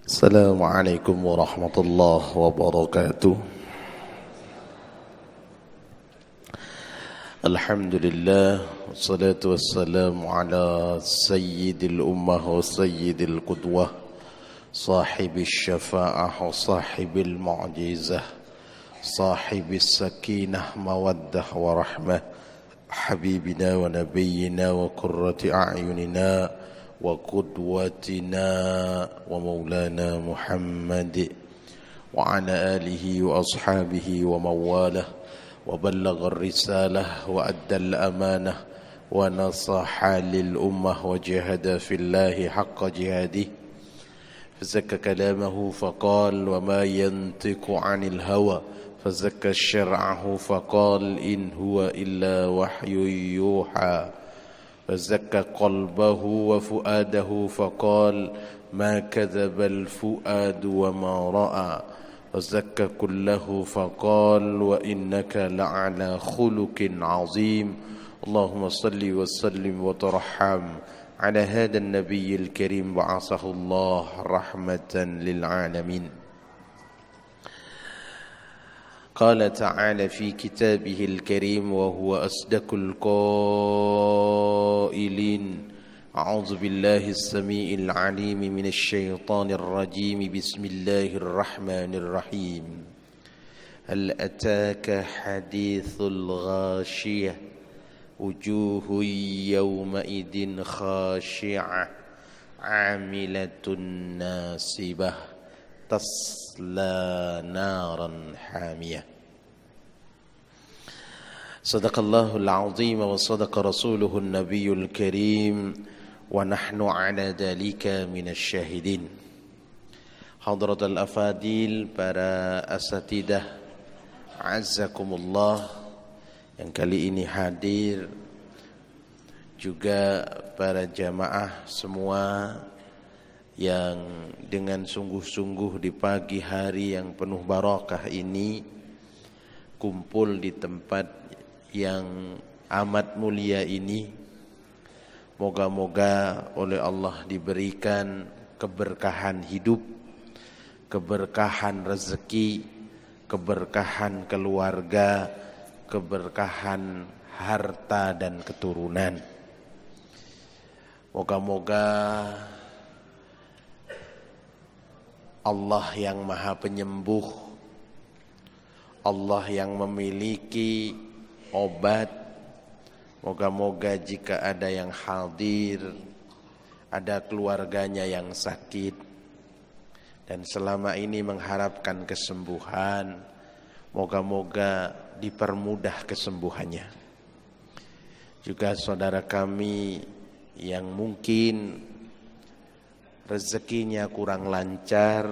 Assalamualaikum warahmatullahi wabarakatuh. Alhamdulillah, wassalatu wassalamu ala sayyidil ummah wa sayyidil qudwah, sahibil syafa'ah wa sahibil mu'jizah, sahibil sakinah mawaddah wa rahmah, habibina wa nabiyyina wa qurrati a'yunina wa qudwatina wa maulana Muhammad wa ala alihi wa ashabihi wa mawalah wa ballagha ar-risalah wa adda al-amanah wa nasaha lil ummah wa jahada fillahi haqqa jihadih fazakka kalamahu faqal wa ma yantiqu 'anil hawa fazakka syar'ahu faqal in huwa illa wahyun yuha فزكى قلبه وفؤاده فقال ما كذب الفؤاد وما رأى وزكى كله فقال وإنك لعلى خلق عظيم اللهم صل وسلم وترحم على هذا النبي الكريم بعثه الله رحمة للعالمين. قال تعالى في كتابه الكريم وهو أصدق القائلين أعوذ بالله السميع العليم من الشيطان الرجيم بسم الله الرحمن الرحيم هل أتاك حديث الغاشية وجوه يومئذ خاشعة عاملة ناصبة تصلى نارا حامية. صدق الله العظيم وصدق رسوله النبي الكريم ونحن على ذلك من الشاهدين. حضرة الأفاضل, para asatidah, azzakumullah, yang kali ini hadir, juga para jamaah semua yang dengan sungguh-sungguh di pagi hari yang penuh barakah ini kumpul di tempat yang amat mulia ini. Moga-moga oleh Allah diberikan keberkahan hidup, keberkahan rezeki, keberkahan keluarga, keberkahan harta dan keturunan. Moga-moga Allah yang Maha Penyembuh, Allah yang memiliki obat, moga-moga jika ada yang hadir, ada keluarganya yang sakit dan selama ini mengharapkan kesembuhan, moga-moga dipermudah kesembuhannya. Juga saudara kami yang mungkin rezekinya kurang lancar,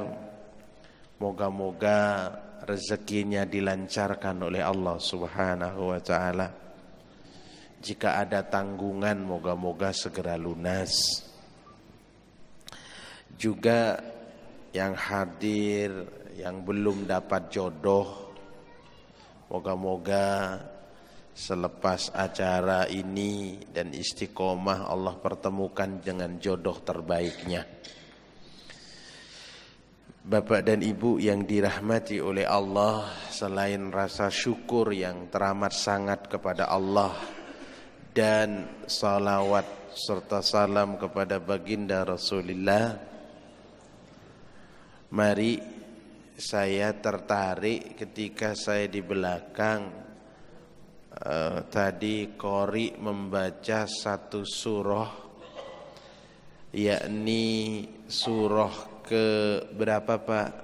moga-moga rezekinya dilancarkan oleh Allah Subhanahu wa ta'ala. Jika ada tanggungan, moga-moga segera lunas. Juga yang hadir yang belum dapat jodoh, moga-moga selepas acara ini dan istiqomah Allah pertemukan dengan jodoh terbaiknya. Bapak dan Ibu yang dirahmati oleh Allah, selain rasa syukur yang teramat sangat kepada Allah dan salawat serta salam kepada baginda Rasulullah, mari saya tertarik ketika saya di belakang tadi qori membaca satu surah, yakni surah ke berapa Pak?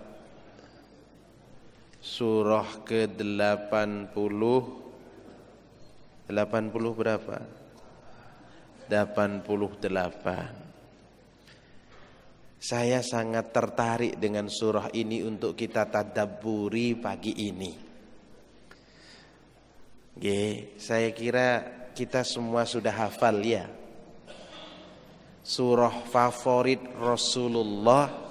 Surah ke 80 berapa? 88. Saya sangat tertarik dengan surah ini untuk kita tadabburi pagi ini. Saya kira kita semua sudah hafal ya. Surah favorit Rasulullah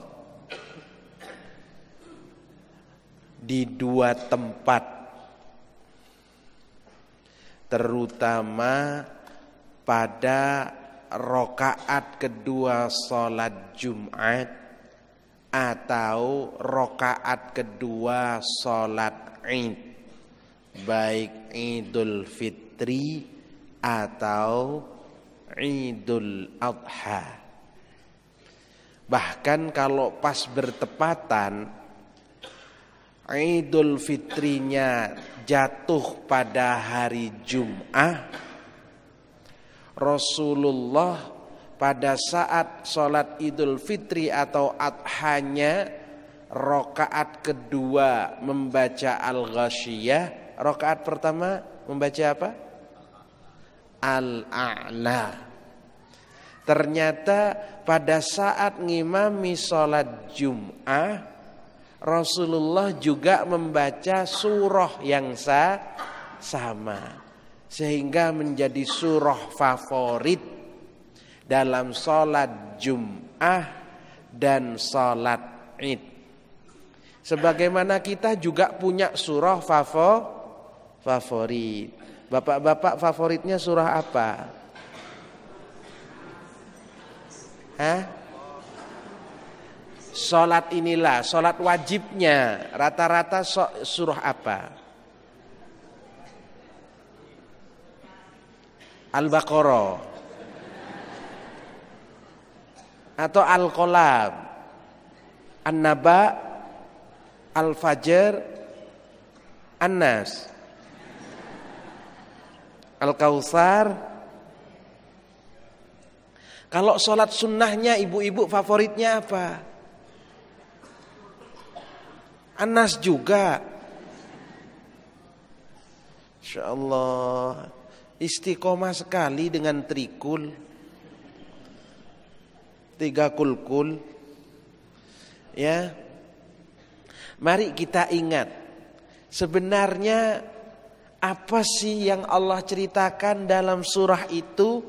di dua tempat, terutama pada rakaat kedua salat Jumat atau rakaat kedua salat Id, baik Idul Fitri atau Idul Adha. Bahkan kalau pas bertepatan Idul Fitrinya jatuh pada hari Jum'ah, Rasulullah pada saat sholat Idul Fitri atau Adhanya, rakaat kedua membaca Al-Ghasyiyah, rakaat pertama membaca apa? Al-A'la. Ternyata pada saat ngimami sholat Jum'ah, Rasulullah juga membaca surah yang sama, sehingga menjadi surah favorit dalam sholat Jum'ah dan sholat Id. Sebagaimana kita juga punya surah favorit. Bapak-bapak favoritnya surah apa? Sholat inilah, sholat wajibnya rata-rata surah apa? Al-Baqarah atau Al-Qalam, An-Naba, Al-Fajr, An-Nas, Al-Kautsar. Kalau sholat sunnahnya ibu-ibu favoritnya apa? An-Nas juga. Insyaallah istiqomah sekali dengan trikul, 3 kulkul. Ya. Mari kita ingat, sebenarnya apa sih yang Allah ceritakan dalam surah itu,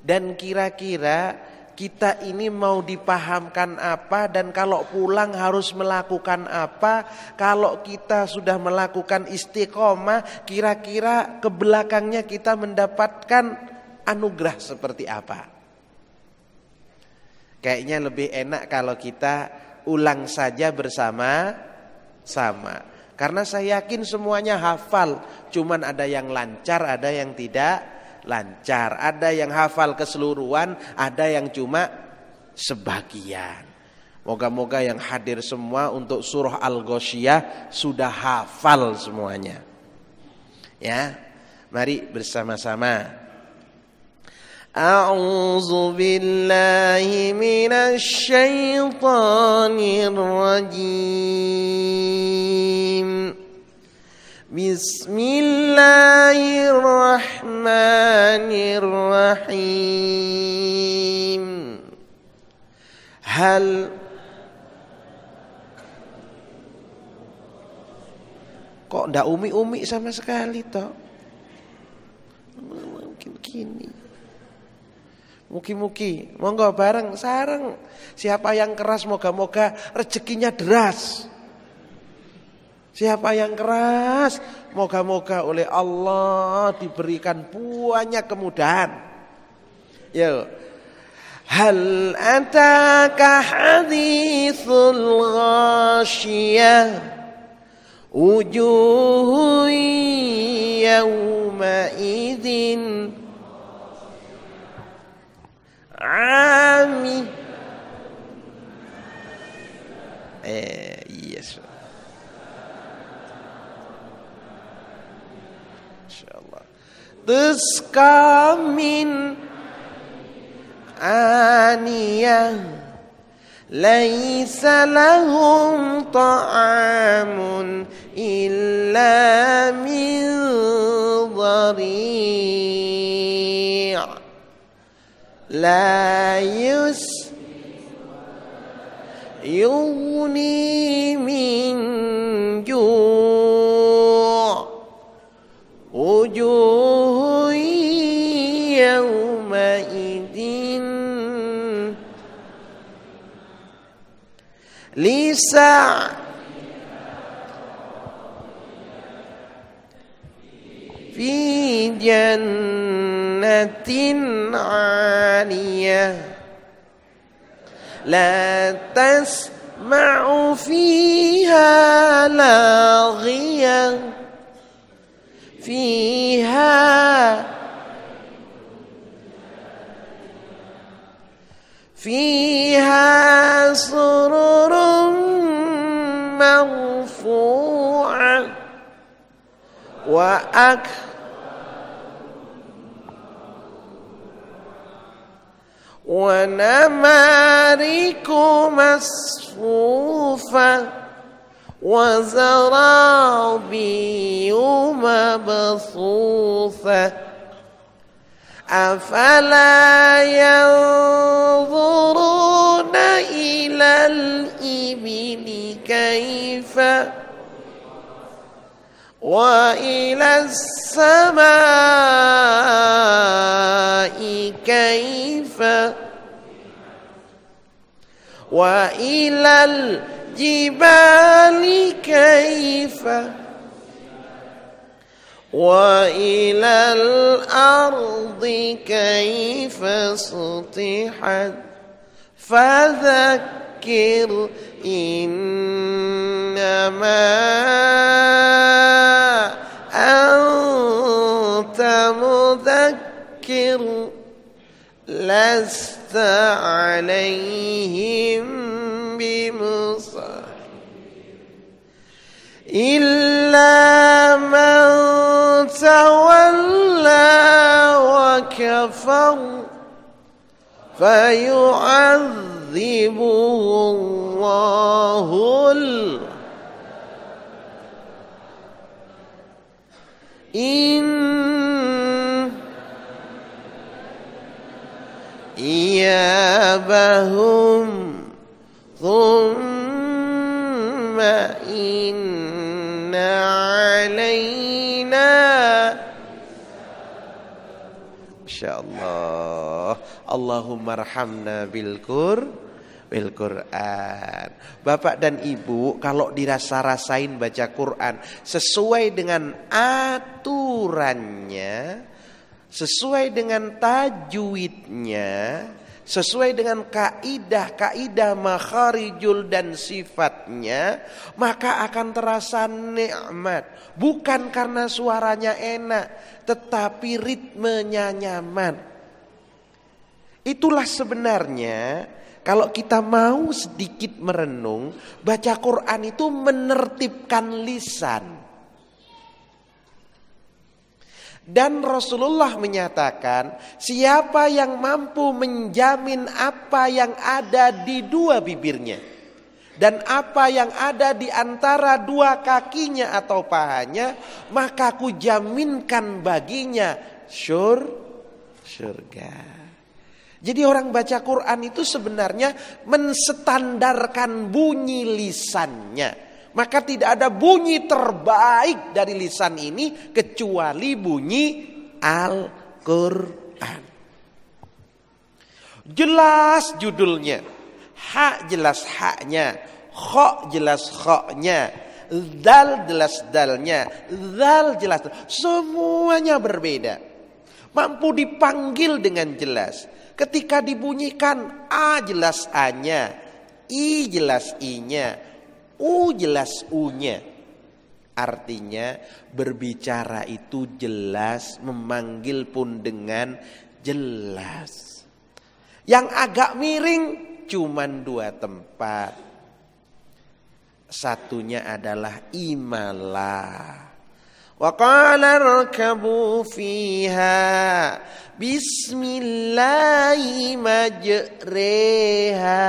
dan kira-kira kita ini mau dipahamkan apa, dan kalau pulang harus melakukan apa. Kalau kita sudah melakukan istiqomah, kira-kira ke belakangnya kita mendapatkan anugerah seperti apa? Kayaknya lebih enak kalau kita ulang saja bersama-sama. Karena saya yakin semuanya hafal, cuman ada yang lancar, ada yang tidak lancar, ada yang hafal keseluruhan, ada yang cuma sebagian. Moga-moga yang hadir semua untuk surah Al-Ghasyiyah sudah hafal semuanya. Ya, mari bersama-sama. A'udzu billahi minasy syaithanir rajim. Bismillahirrahmanirrahim. Kok ndak umi-umi sama sekali toh? Mungkin gini. Mugi-mugi, monggo bareng sareng. Siapa yang keras moga-moga rezekinya deras. Siapa yang keras, moga-moga oleh Allah diberikan banyak kemudahan. Yo. Hal ataka hadithul ghasyiyah, wujuhun yawma idzin ami. Yes. Insyaallah. Tusqa min aniyah, laisa lahum ta'amun illa min dhari', la yughni min ju', wujuhun yawma idin lisa fi jannatin 'aliyah la tasma'u معه فيها لاغية فيها سرر مرفوعة ونمارق مصفوفة وزرابي مبثوثة أفلا ينظرون إلى الإبل كيف وإلى السماء كيف وإلى الجبال كيف وإلى الأرض كيف سطحت فذكر إنما أنت مذكر لست عليهم بمسيطر إلا من تولى وكفر فيعذبه الله إيابهم ثم إن علينا Insyaallah. Allahumma arhamna bil Quran. Bapak dan Ibu, kalau dirasa-rasain baca Quran sesuai dengan aturannya, sesuai dengan tajwidnya, sesuai dengan kaidah-kaidah makharijul dan sifatnya, maka akan terasa nikmat. Bukan karena suaranya enak, tetapi ritmenya nyaman. Itulah sebenarnya kalau kita mau sedikit merenung, baca Quran itu menertibkan lisan. Dan Rasulullah menyatakan, siapa yang mampu menjamin apa yang ada di dua bibirnya dan apa yang ada di antara dua kakinya atau pahanya, maka aku jaminkan baginya surga. Jadi orang baca Quran itu sebenarnya menstandarkan bunyi lisannya. Maka tidak ada bunyi terbaik dari lisan ini kecuali bunyi Al-Quran. Jelas judulnya, ha jelas haknya, kho jelas khoknya, dal jelas dalnya, zal jelas, semuanya berbeda. Mampu dipanggil dengan jelas. Ketika dibunyikan A jelas A-nya, I jelas I-nya, U jelas U-nya. Artinya berbicara itu jelas, memanggil pun dengan jelas. Yang agak miring cuman dua tempat. Satunya adalah imalah. Wa qala rkabu fiha bismillahi majreha.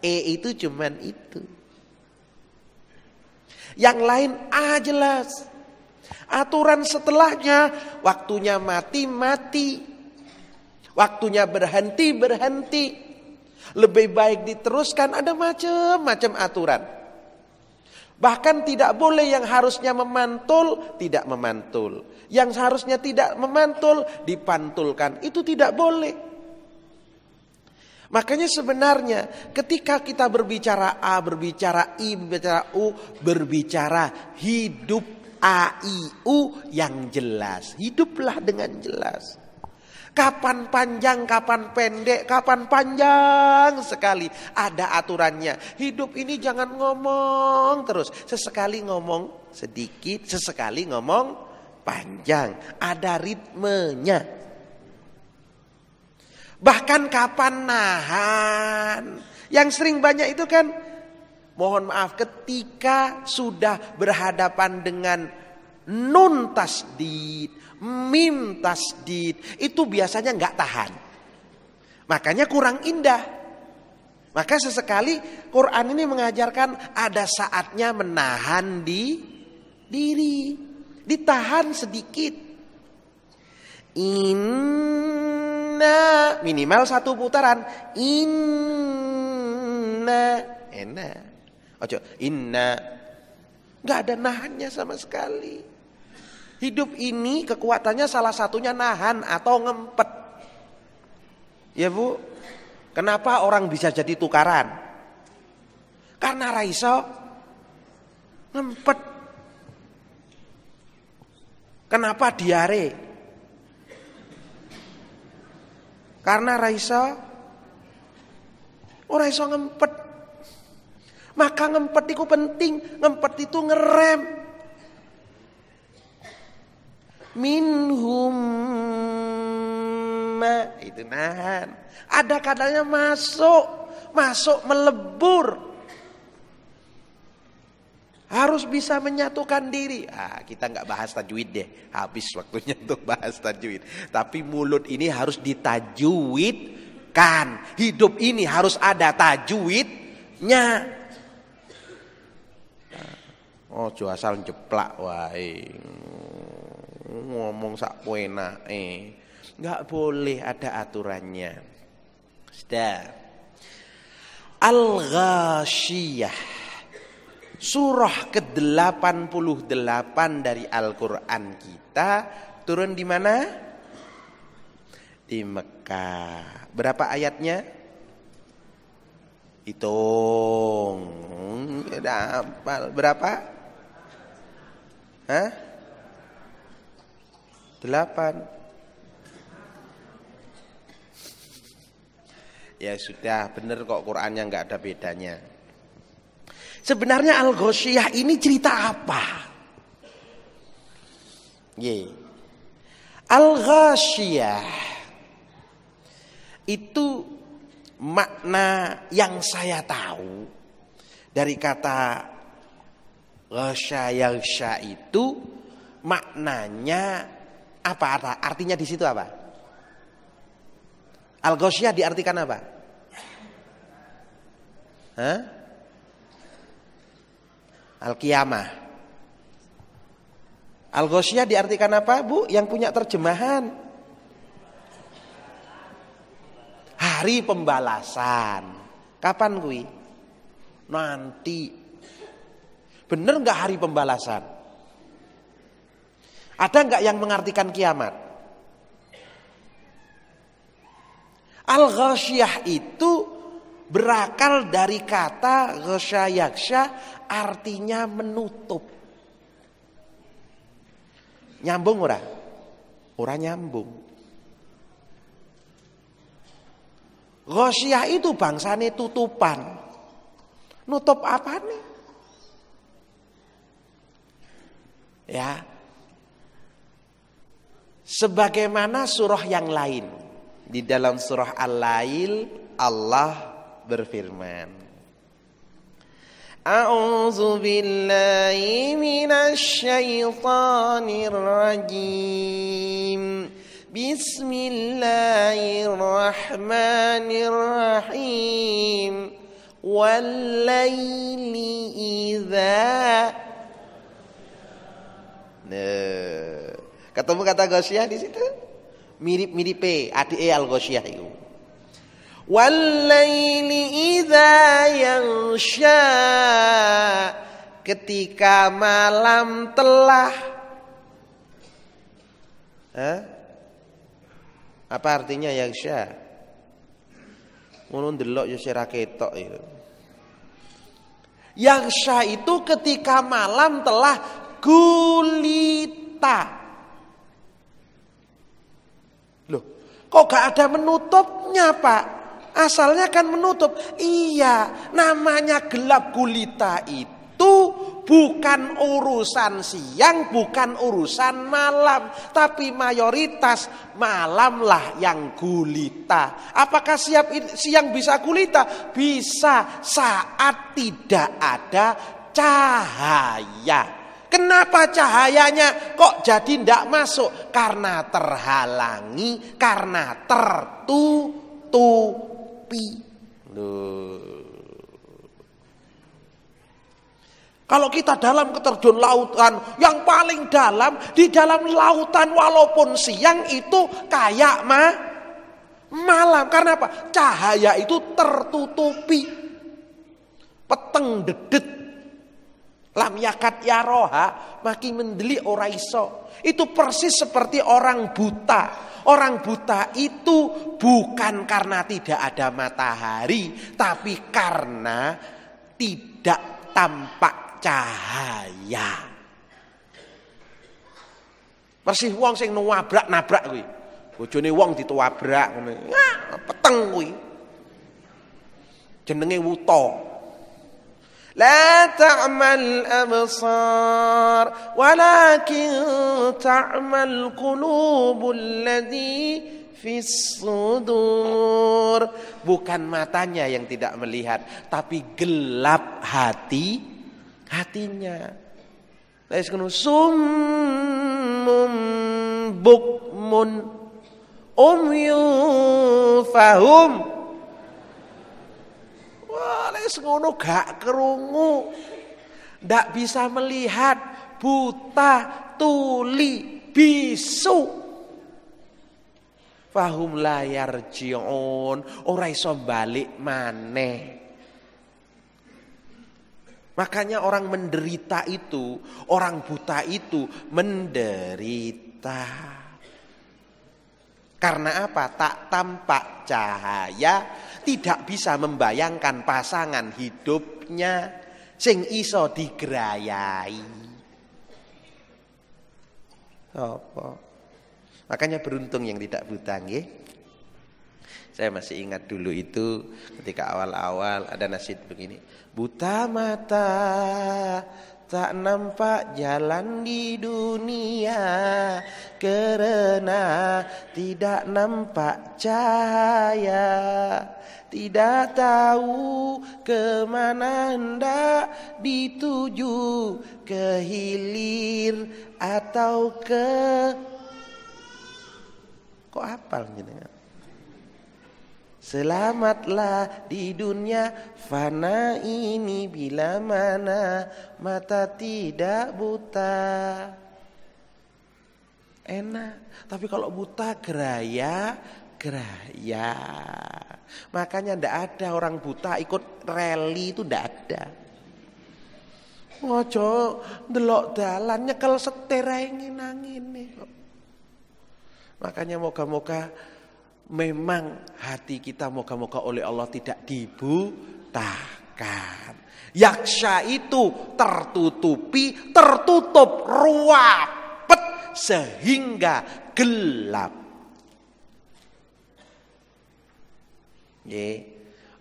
Itu cuman itu. Yang lain jelas. Aturan setelahnya, waktunya mati. Waktunya berhenti. Lebih baik diteruskan, ada macam-macam aturan. Bahkan tidak boleh yang harusnya memantul, tidak memantul. Yang harusnya tidak memantul, dipantulkan. Itu tidak boleh. Makanya sebenarnya ketika kita berbicara A, berbicara I, berbicara U, berbicara hidup A, I, U yang jelas. Hiduplah dengan jelas. Kapan panjang, kapan pendek, kapan panjang sekali. Ada aturannya. Hidup ini jangan ngomong terus. Sesekali ngomong sedikit, sesekali ngomong panjang. Ada ritmenya. Bahkan kapan nahan. Yang sering banyak itu kan, mohon maaf, ketika sudah berhadapan dengan nun tasdid, mim tasdid, itu biasanya nggak tahan. Makanya kurang indah. Maka sesekali Quran ini mengajarkan ada saatnya menahan diri, ditahan sedikit. Inna, minimal 1 putaran. Inna, enak. Ojo, inna, nggak ada nahannya sama sekali. Hidup ini kekuatannya salah satunya nahan atau ngempet. Ya Bu, kenapa orang bisa jadi tukaran? Karena raiso ngempet. Kenapa diare? Karena raiso raiso ngempet. Maka ngempet itu penting. Ngempet itu ngerem. Minhum, itu nahan. Ada kadangnya masuk melebur. Harus bisa menyatukan diri. Kita nggak bahas tajwid deh, habis waktunya untuk bahas tajwid. Tapi mulut ini harus ditajwidkan. Hidup ini harus ada tajwidnya. Ojo asal jeplak wae. Ngomong sak penake. Enggak boleh, ada aturannya. Sudah. Al-Ghasyiyah. Surah ke-88 dari Al-Qur'an kita turun di mana? Di Mekah. Berapa ayatnya? Hitung. Udah hafal. Berapa? Hah? 8. Ya sudah, bener kok Qur'annya nggak ada bedanya. Sebenarnya Al-Ghasyiyah ini cerita apa? Al-Ghasyiyah itu makna yang saya tahu dari kata ghasya itu maknanya apa? Artinya di situ apa? Al-Ghasyiyah diartikan apa? Hah? Al-Qiyamah. Al-Ghasyiyah diartikan apa, Bu? Yang punya terjemahan. Hari pembalasan. Kapan kui? Nanti. Bener nggak hari pembalasan? Ada nggak yang mengartikan kiamat? Al-Ghasyiyah itu berakal dari kata ghasyayaksya, artinya menutup. Nyambung ora? Ora nyambung. Ghasyiyah itu bangsane tutupan. Nutup apa nih? Ya. Sebagaimana surah yang lain. Di dalam surah Al-Lail Allah berfirman, A'udzu billahi minasy syaithanir rajim. Bismillahirrahmanirrahim. Wal-laili idza. Nah, ketemu kata ghasyiyah di situ? Mirip-mirip adike al-ghasyiyah itu. Wal-laili idza yaghsha, ketika malam telah. Apa artinya yaghsha? Ngono ndelok ya sira ketok itu. Yaghsha itu ketika malam telah gulita. Loh, Kok gak ada menutupnya, Pak? Asalnya kan menutup. Iya, namanya gelap gulita itu bukan urusan siang, bukan urusan malam, tapi mayoritas malamlah yang gulita. Apakah siang bisa gulita? Bisa, saat tidak ada cahaya. Kenapa cahayanya kok jadi tidak masuk? Karena terhalangi, karena tertutupi. Kalau kita dalam keterjun lautan yang paling dalam, di dalam lautan walaupun siang itu kayak malam. Karena apa? Cahaya itu tertutupi. Peteng dedet. Lam yakat ya roha, makin mendelik ora iso. Itu persis seperti orang buta. Orang buta itu bukan karena tidak ada matahari, tapi karena tidak tampak cahaya. Persis wong sing nabrak kuwi. Bojone wong ditwabrak ngono. Peteng kuwi. Jenenge wuta. La ta'mal absar walakin ta'mal qulubul ladzi fis sudur. Bukan matanya yang tidak melihat, tapi gelap hatinya. Wis ngono summum bukmun umyun fahum. Wah, ngono gak kerungu, ndak bisa melihat, buta, tuli, bisu. Fahum layar jion, ora iso balik maneh. Makanya orang menderita itu, orang buta itu menderita. Karena apa? Tak tampak cahaya, tidak bisa membayangkan pasangan hidupnya sing iso digrayai. Apa? Makanya beruntung yang tidak buta nggih. Saya masih ingat dulu itu ketika awal-awal ada nasid begini. Buta mata tak nampak jalan di dunia karena tidak nampak cahaya, tidak tahu kemana hendak dituju, ke hilir atau ke kok hafal jenengan? Selamatlah di dunia fana ini bila mana mata tidak buta. Enak, tapi kalau buta geraya. Makanya ndak ada orang buta ikut rally itu ndak ada. Ngojo ndelok dalan nyekel setir ae ngene-ngene. Makanya moga-moga memang hati kita moga-moga oleh Allah tidak dibutakan. Yaksha itu tertutup ruapet sehingga gelap.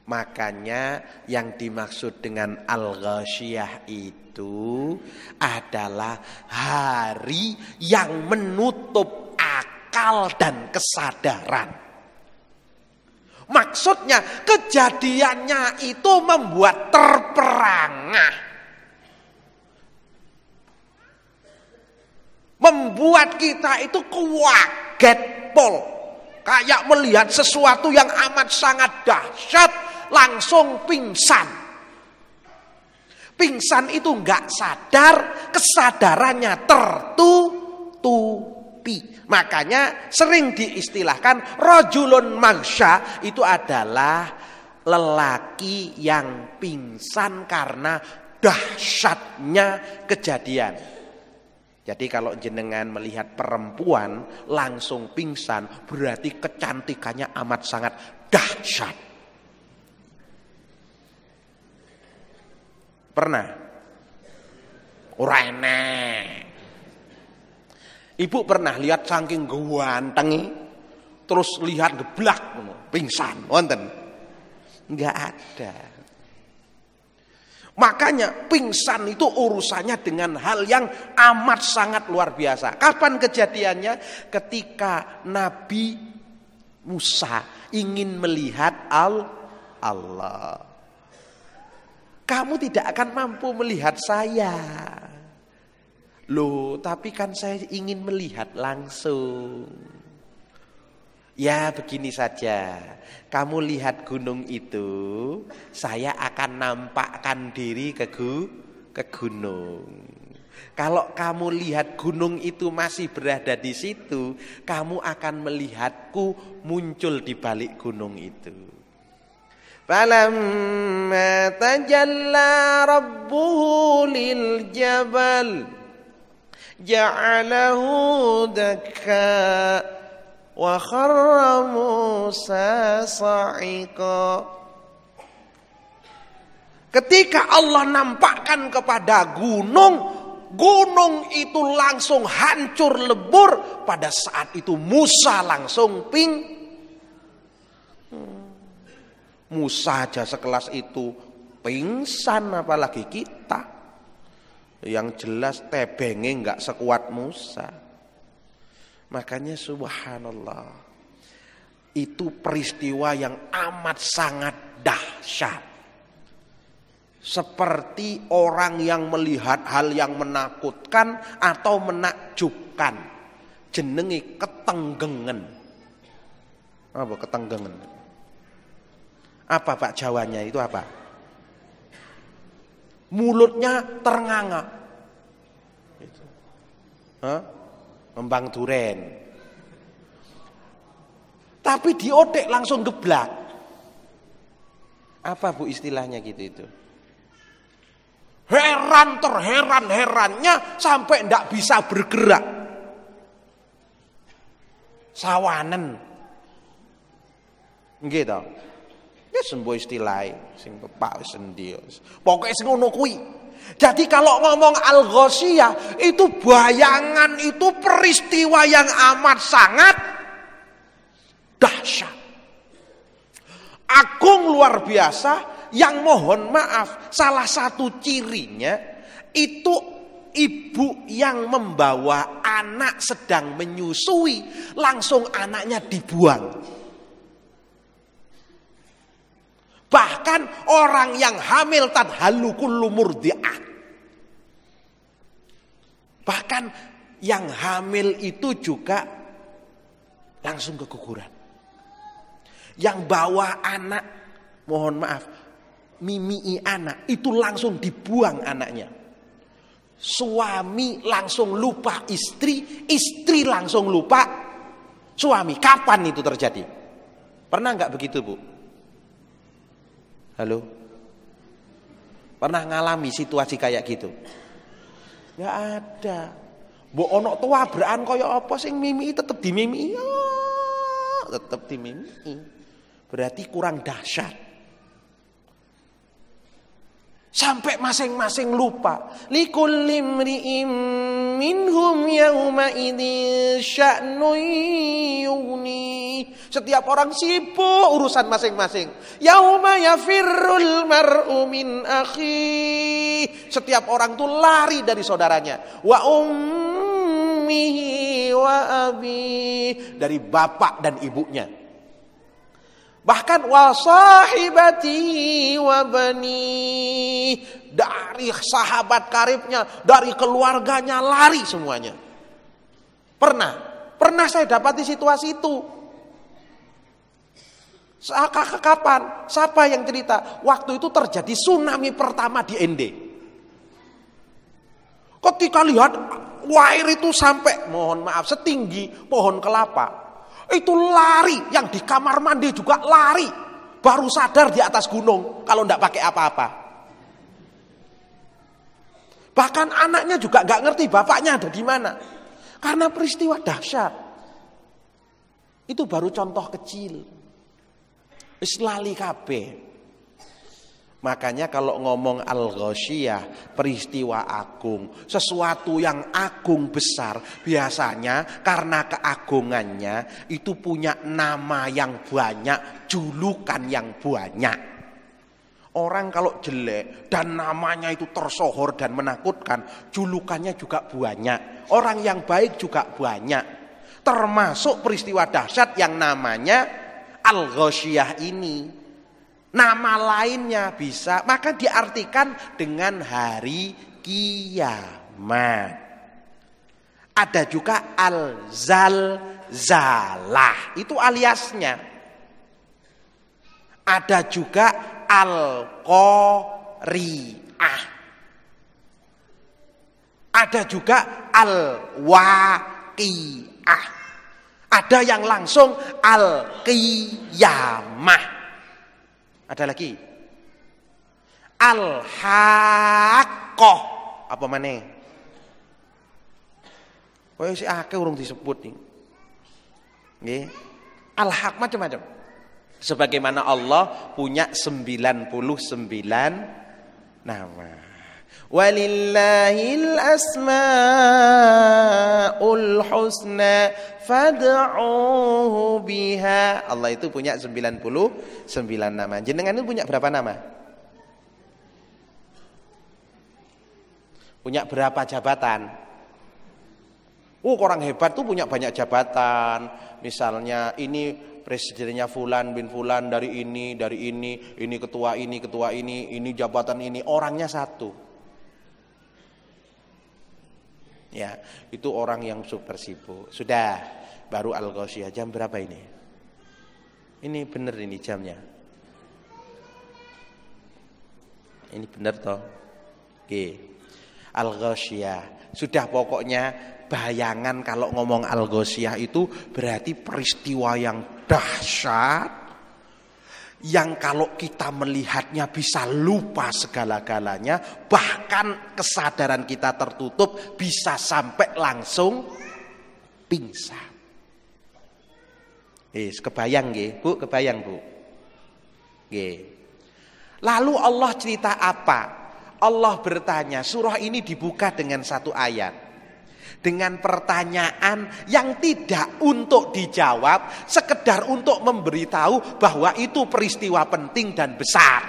Makanya yang dimaksud dengan al-ghasyiyah itu adalah hari yang menutup akal dan kesadaran. Maksudnya kejadiannya itu membuat terperangah. Membuat kita itu kaget pol. Kayak melihat sesuatu yang amat sangat dahsyat, langsung pingsan. Pingsan itu enggak sadar, kesadarannya tertutupi. Makanya sering diistilahkan rajulun maghsya itu adalah lelaki yang pingsan karena dahsyatnya kejadian. Jadi kalau jenengan melihat perempuan langsung pingsan, berarti kecantikannya amat sangat dahsyat. Pernah? Ora enek. Ibu pernah lihat saking ganteng terus lihat geblak pingsan, wonten? Enggak ada. Makanya pingsan itu urusannya dengan hal yang amat sangat luar biasa. Kapan kejadiannya? Ketika Nabi Musa ingin melihat Allah. Kamu tidak akan mampu melihat saya. Loh, tapi kan saya ingin melihat langsung. Ya begini saja, kamu lihat gunung itu, saya akan nampakkan diri ke gunung. Kalau kamu lihat gunung itu masih berada di situ, kamu akan melihatku muncul di balik gunung itu. Falamma tajalla rabbuhu lil jabal ja'alahu dakka wa kharra Musa sa'iqa. Ketika Allah nampakkan kepada gunung itu langsung hancur lebur. Pada saat itu Musa langsung Musa aja sekelas itu pingsan, apalagi kita. Yang jelas tebenge enggak sekuat Musa. Makanya subhanallah, itu peristiwa yang amat sangat dahsyat. Seperti orang yang melihat hal yang menakutkan atau menakjubkan. Jenenge ketenggengen. Apa ketenggengen? Apa Pak Jawanya itu apa? Mulutnya ternganga. Gitu. Ngembang duren. Tapi diodek langsung geblak. Apa Bu istilahnya gitu itu? Terheran-herannya sampai ndak bisa bergerak. Sawanen. Nggih to. Ya sembo istilah sing pepak wis endi. Pokoke sing ngono kuwi. Jadi kalau ngomong Al-Ghasyiyah itu bayangan, itu peristiwa yang amat sangat dahsyat. Agung luar biasa, yang mohon maaf salah satu cirinya itu ibu yang membawa anak sedang menyusui, langsung anaknya dibuang. Bahkan orang yang hamil tadhallu kullu murdi'ah. Bahkan yang hamil itu juga langsung keguguran. Yang bawa anak, mohon maaf, mimii anak, itu langsung dibuang anaknya. Suami langsung lupa istri, istri langsung lupa suami. Kapan itu terjadi? Pernah enggak begitu, Bu? Halo? Pernah ngalami situasi kayak gitu? Enggak ada. Mbok ono tuwabrakan kaya apa sing mimii tetep dimimii. Tetep dimimii. Berarti kurang dahsyat. Sampai masing-masing lupa. Likulli imri'in minhum yauma idzin sya'nun yughni. Setiap orang sibuk urusan masing-masing. Yauma yafirrul mar'u min akhi. Setiap orang tuh lari dari saudaranya. Wa ummihi wa abi. Dari bapak dan ibunya. Bahkan wa sahibati wa bani, dari sahabat karibnya, dari keluarganya lari semuanya. Pernah saya dapati situasi itu. Kapan? Siapa yang cerita? Waktu itu terjadi tsunami pertama di ND. Ketika lihat air itu sampai, mohon maaf, setinggi pohon kelapa. Itu lari, yang di kamar mandi juga lari. Baru sadar di atas gunung kalau enggak pakai apa-apa. Bahkan anaknya juga enggak ngerti bapaknya ada di mana. Karena peristiwa dahsyat. Itu baru contoh kecil. Wis lali kabeh. Makanya kalau ngomong al-ghasyiyah, peristiwa agung, sesuatu yang agung besar, biasanya karena keagungannya itu punya nama yang banyak, julukan yang banyak. Orang kalau jelek dan namanya itu tersohor dan menakutkan, julukannya juga banyak. Orang yang baik juga banyak. Termasuk peristiwa dahsyat yang namanya al-ghasyiyah ini. Nama lainnya bisa, maka diartikan dengan hari kiamat. Ada juga al-zalzalah, itu aliasnya. Ada juga al-qari'ah. Ada juga al-waqi'ah. Ada yang langsung al-qiyamah. Ada lagi al-haqqah. Apa maneh? Oh si akeh urung disebut nih. Nggih. Al-haq macam-macam. Sebagaimana Allah punya 99 nama. Walillahil asmaul husna fad'uhu biha. Allah itu punya 99 nama. Jenengan itu punya berapa nama? Punya berapa jabatan? Orang hebat tuh punya banyak jabatan. Misalnya ini presidennya Fulan bin Fulan dari ini ketua ini, jabatan ini, orangnya satu. Ya, itu orang yang super sibuk. Sudah, baru al-ghasyiyah. Jam berapa ini? Ini bener ini jamnya. Ini bener toh? Oke. Al-ghasyiyah. Sudah pokoknya bayangan kalau ngomong al-ghasyiyah itu berarti peristiwa yang dahsyat. Yang kalau kita melihatnya bisa lupa segala-galanya, bahkan kesadaran kita tertutup, bisa sampai langsung pingsan. Kebayang nggih, Bu? Kebayang, Bu? Nggih. Lalu Allah cerita apa? Allah bertanya, surah ini dibuka dengan satu ayat. Dengan pertanyaan yang tidak untuk dijawab, sekedar untuk memberitahu bahwa itu peristiwa penting dan besar.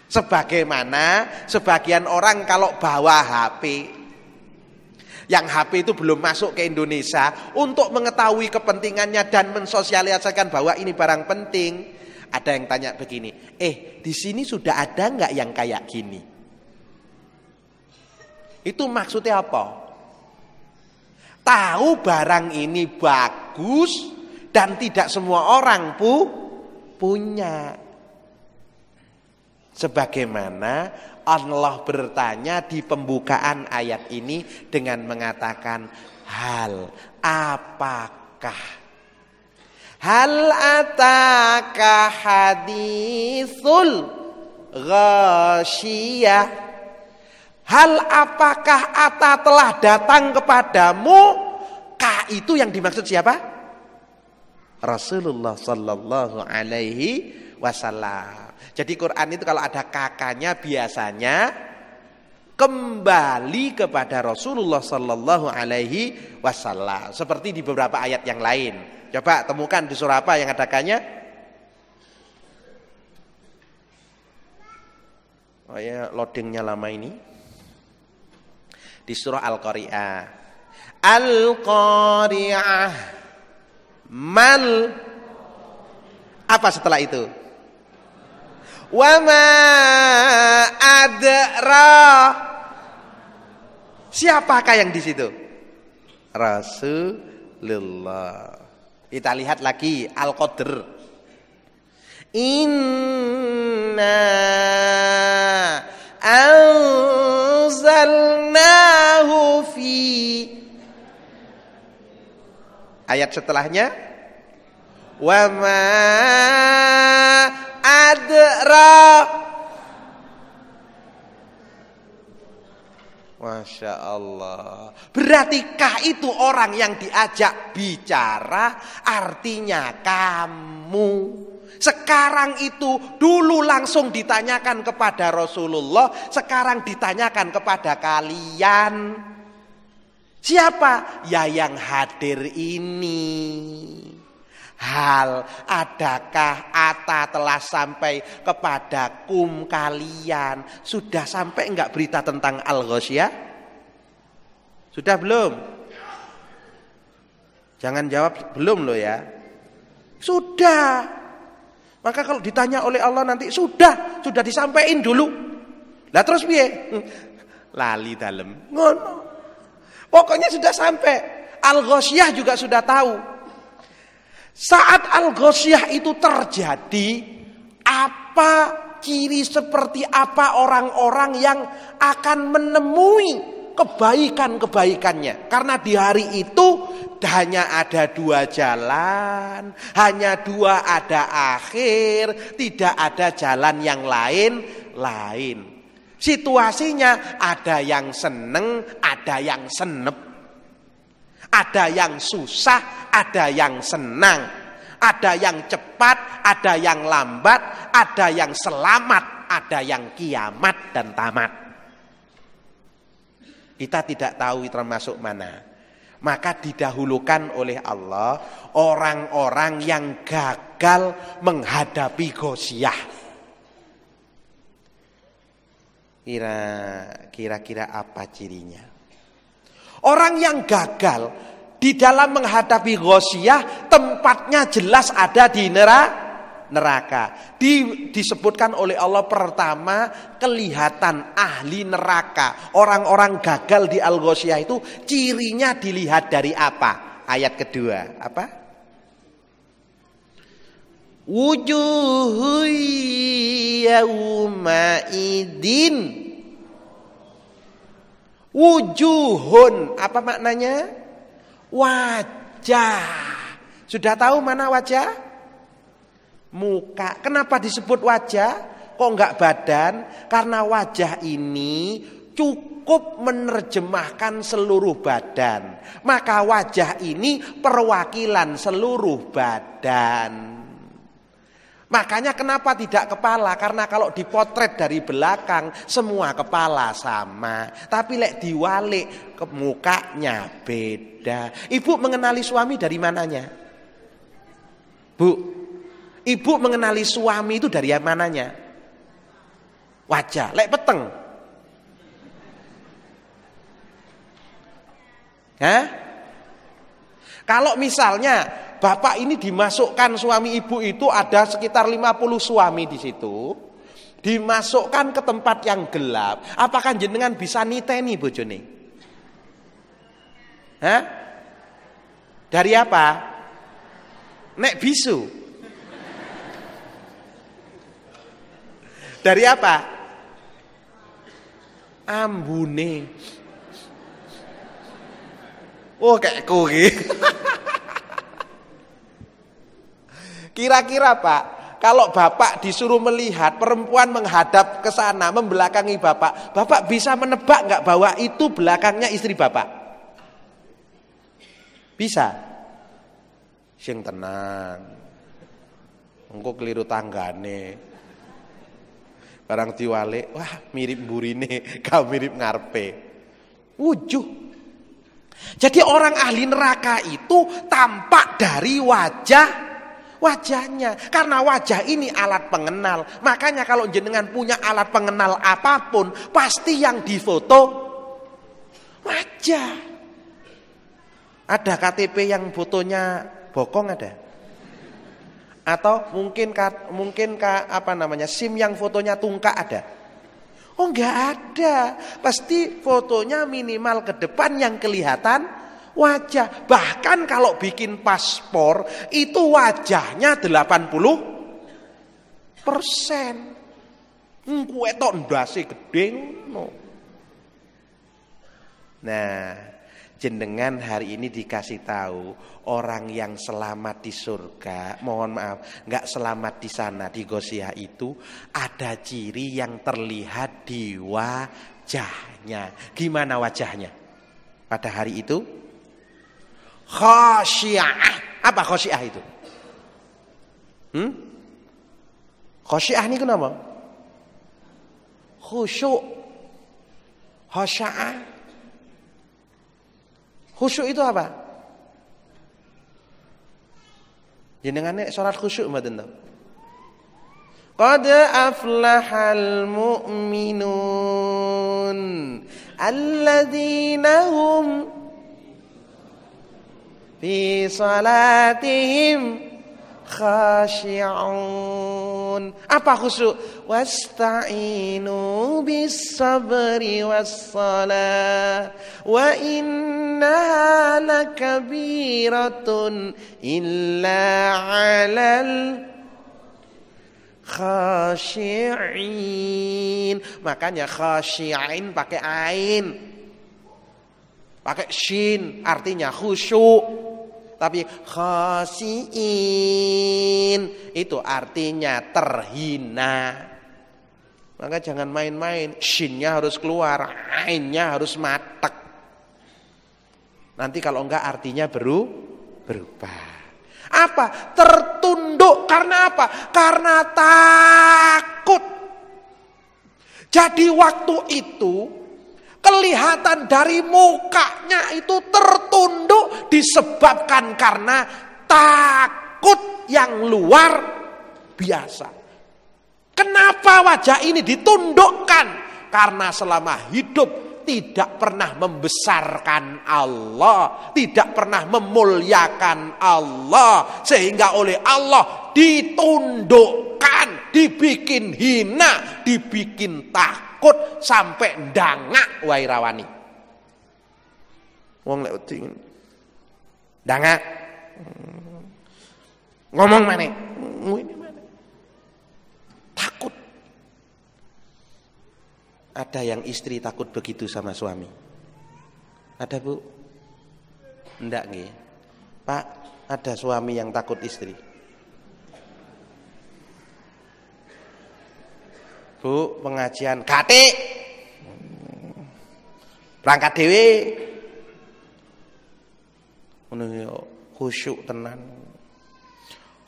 Sebagaimana sebagian orang kalau bawa HP, yang HP itu belum masuk ke Indonesia, untuk mengetahui kepentingannya dan mensosialisasikan bahwa ini barang penting, ada yang tanya begini, di sini sudah ada nggak yang kayak gini? Itu maksudnya apa? Tahu barang ini bagus dan tidak semua orang punya. Sebagaimana Allah bertanya di pembukaan ayat ini dengan mengatakan hal ataka haditsul ghasyiyah. Hal apakah ata telah datang kepadamu? Ka itu yang dimaksud siapa? Rasulullah sallallahu alaihi wasallam. Jadi Quran itu kalau ada kakaknya biasanya kembali kepada Rasulullah sallallahu alaihi wasallam. Seperti di beberapa ayat yang lain. Coba temukan di surah apa yang ada kakaknya? Oh ya, loadingnya lama ini. Di surah Al-Qari'ah. Al-Qari'ah. Apa setelah itu? Wa ma adra. Siapakah yang di situ? Rasulullah. Kita lihat lagi Al-Qadr. Inna anzalnahu fi. Ayat setelahnya wa ma adra. Masya Allah. Beratikah itu orang yang diajak bicara artinya kamu? Sekarang itu dulu langsung ditanyakan kepada Rasulullah, sekarang ditanyakan kepada kalian. Siapa? Ya yang hadir ini. Hal adakah ata telah sampai kepadakum kalian? Sudah sampai enggak berita tentang Al-Ghasyiyah? Sudah belum? Jangan jawab belum loh ya. Sudah. Maka kalau ditanya oleh Allah nanti sudah disampaikan dulu. Lah terus piye? Lali dalem. Ngono. Pokoknya sudah sampai. Al-Ghasyiyah juga sudah tahu. Saat Al-Ghasyiyah itu terjadi, apa ciri seperti apa orang-orang yang akan menemui kebaikan-kebaikannya? Karena di hari itu hanya ada dua jalan, hanya dua ada akhir, tidak ada jalan yang lain. Situasinya ada yang seneng, ada yang senep, ada yang susah, ada yang senang, ada yang cepat, ada yang lambat, ada yang selamat, ada yang kiamat dan tamat. Kita tidak tahu termasuk mana. Maka didahulukan oleh Allah orang-orang yang gagal menghadapi Ghasyiyah. Kira-kira apa cirinya? Orang yang gagal di dalam menghadapi Ghasyiyah tempatnya jelas ada di neraka. Disebutkan oleh Allah pertama kelihatan ahli neraka. Orang-orang gagal di Al-Ghasyiyah itu cirinya dilihat dari apa? Ayat kedua apa? Wujuhu yauma idin. Wujuhun apa maknanya? Wajah. Sudah tahu mana wajah? Muka. Kenapa disebut wajah? Kok enggak badan? Karena wajah ini cukup menerjemahkan seluruh badan. Maka wajah ini perwakilan seluruh badan. Makanya kenapa tidak kepala? Karena kalau dipotret dari belakang semua kepala sama. Tapi lek diwalik ke mukanya beda. Ibu mengenali suami dari mananya? Bu, ibu mengenali suami itu dari mananya? Wajah. Lek peteng. Hah? Kalau misalnya bapak ini dimasukkan suami ibu itu ada sekitar 50 suami di situ. Dimasukkan ke tempat yang gelap. Apakah jenengan bisa niteni bojone? Hah? Dari apa? Nek bisu. Dari apa? Ambune. Oh kayak kuwi. Kira-kira Pak, kalau Bapak disuruh melihat perempuan menghadap ke sana membelakangi Bapak, Bapak bisa menebak nggak bahwa itu belakangnya istri Bapak? Bisa? Sing tenang. Engko keliru tanggane. Barang diwalik, wah mirip mburine, kau mirip ngarepe. Wujuh. Jadi orang ahli neraka itu tampak dari wajahnya. Karena wajah ini alat pengenal. Makanya kalau jenengan punya alat pengenal apapun, pasti yang difoto wajah. Ada KTP yang fotonya bokong ada? Atau mungkin apa namanya SIM yang fotonya tungkak ada? Oh enggak ada. Pasti fotonya minimal ke depan yang kelihatan wajah. Bahkan kalau bikin paspor itu wajahnya 80%. Kuwe tok ndase gedhe ngono. Nah, jenengan hari ini dikasih tahu orang yang selamat di surga, mohon maaf, enggak selamat di sana di Ghasyiyah itu ada ciri yang terlihat di wajahnya. Gimana wajahnya? Pada hari itu khasyiyah. Apa khasyiyah itu? Khosyiah ini kenapa? Khusyuk. Khasya'ah. Khusyuk itu apa? Jenengane salat khusyuk mboten to? Qad aflahal mu'minun alladzina hum fi salatihim khashi'un. Apa khusyuk? Wasta'inu bis sabri was salah wa innaha lakabiratun illa 'alal khashi'in. Makanya khashi'in pakai ain, pakai shin, artinya khusyuk. Tapi khasiin itu artinya terhina. Maka jangan main-main. Shinnya harus keluar, ainnya harus matek. Nanti kalau enggak artinya berubah. Apa? Tertunduk karena apa? Karena takut. Jadi waktu itu kelihatan dari mukanya itu tertunduk disebabkan karena takut yang luar biasa. Kenapa wajah ini ditundukkan? Karena selama hidup tidak pernah membesarkan Allah, tidak pernah memuliakan Allah, sehingga oleh Allah ditundukkan, dibikin hina, dibikin takut sampai ndangak wae rawani. Wong lek wedi ndangak ngomong maneh ngene maneh takut. Ada yang istri takut begitu sama suami? Ada, Bu? Enggak nggih. Pak, ada suami yang takut istri? Bu, pengajian gatik. Berangkat dhewe. Ngono yo khusyuk tenan.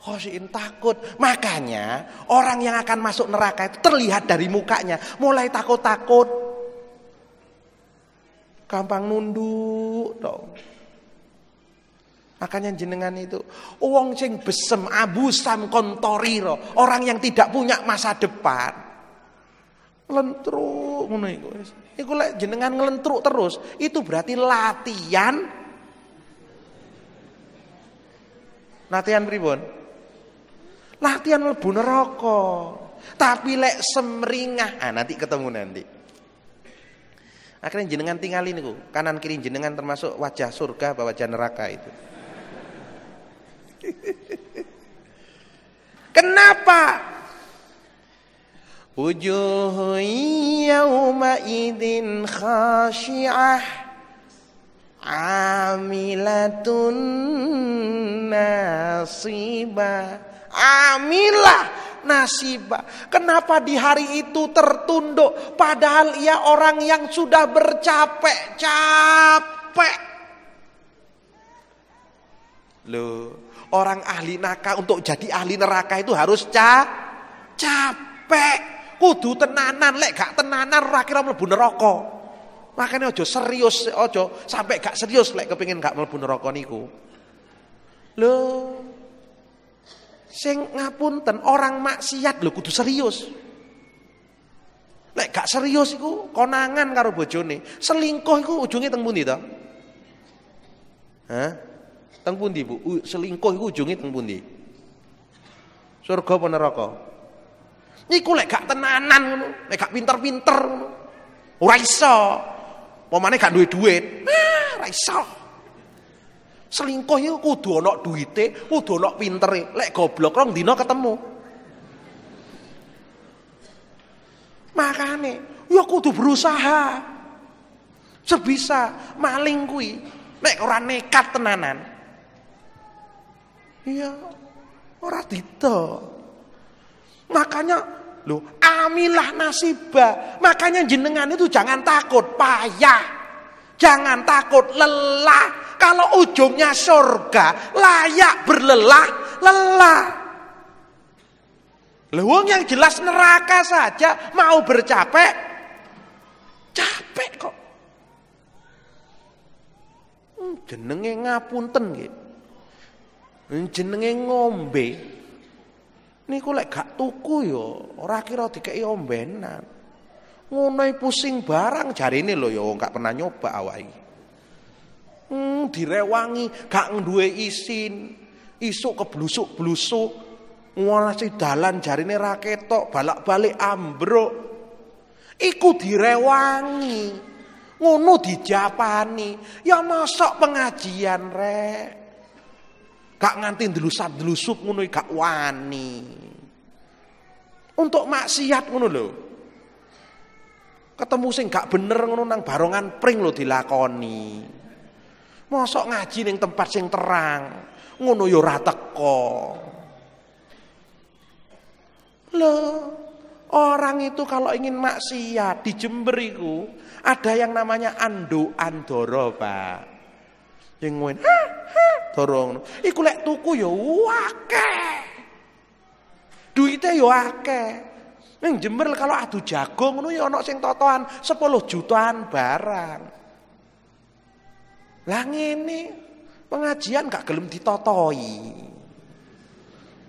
Khosyin takut. Makanya orang yang akan masuk neraka itu terlihat dari mukanya. Mulai takut-takut, gampang nunduk dong. Makanya jenengan itu wong sing besem abusam kontoriro, orang yang tidak punya masa depan, ngelentruk ngono iku. Iku lek jenengan ngelentruk terus, itu berarti latihan pripun? Latihan mlebu neraka. Tapi lek semringah, nanti ketemu nanti. Akhirnya jenengan tinggalin niku, kanan kiri jenengan termasuk wajah surga apa wajah neraka itu. Kenapa? Wujuhu yawma idzin khashi'ah amilatun nasibah. Amilah nasibah. Kenapa di hari itu tertunduk? Padahal ia orang yang sudah bercapek-capek. Loh, orang ahli neraka untuk jadi ahli neraka itu harus capek. Kudu tenanan, lek gak tenanan ora kira mlebu neraka. Makanya ojo serius, ojo sampai gak serius lek kepengin gak mlebu neraka niku. Loh, sing ngapunten orang maksiat lho kudu serius. Lek gak serius iku konangan karo bojone. Selingkuh iku ujunge teng pundi to? Hah? Teng pundi, Bu? Selingkuh iku ujunge teng pundi? Surga apa neraka? Iku lek gak tenanan ngono, lek gak pinter-pinter ngono. Ora iso. Pomane gak duwe duit. Ora iso. Selingkuh itu kudu ana duite, kudu ana pintere. Lek goblok rong dina ketemu. Makane ya kudu berusaha. Sebisa maling kuwi nek ora nekat tenanan. Iya, ora dito. Makanya lho, amilah nasibah. Makanya jenengan itu jangan takut payah. Jangan takut lelah. Kalau ujungnya surga, layak berlelah. Lah wong yang jelas neraka saja mau bercapek, capek kok. Jenenge ngapunten nggih. Jenenge ngombe. Niku lek gak tuku ya ora kira dikeki ombenan. Ngono pusing barang jarine lho ya gak pernah nyoba awake. Direwangi gak duwe isin. Isuk keblusuk-blusuk. Ngolasi dalan jarine ra ketok, balak-balik ambruk. Iku direwangi. Ngono dijapani. Ya mosok pengajian rek. Gak nganti ndelusap-delusup ngono gak wani. Untuk maksiat ngono lho. Ketemu sing gak bener ngono nang barongan pring lho dilakoni. Mosok ngaji ning tempat sing terang. Ngono ya ora teko. Loh, orang itu kalau ingin maksiat di Jember itu ada yang namanya ando andoro, Pak. Yang nguen, dorong. Iku lek tuku ya akeh. Duite ya akeh. Ning Jember kalau adu jagung ngono ya ana sing totoan 10 jutaan barang. Lah ngene, pengajian gak gelem ditotoi.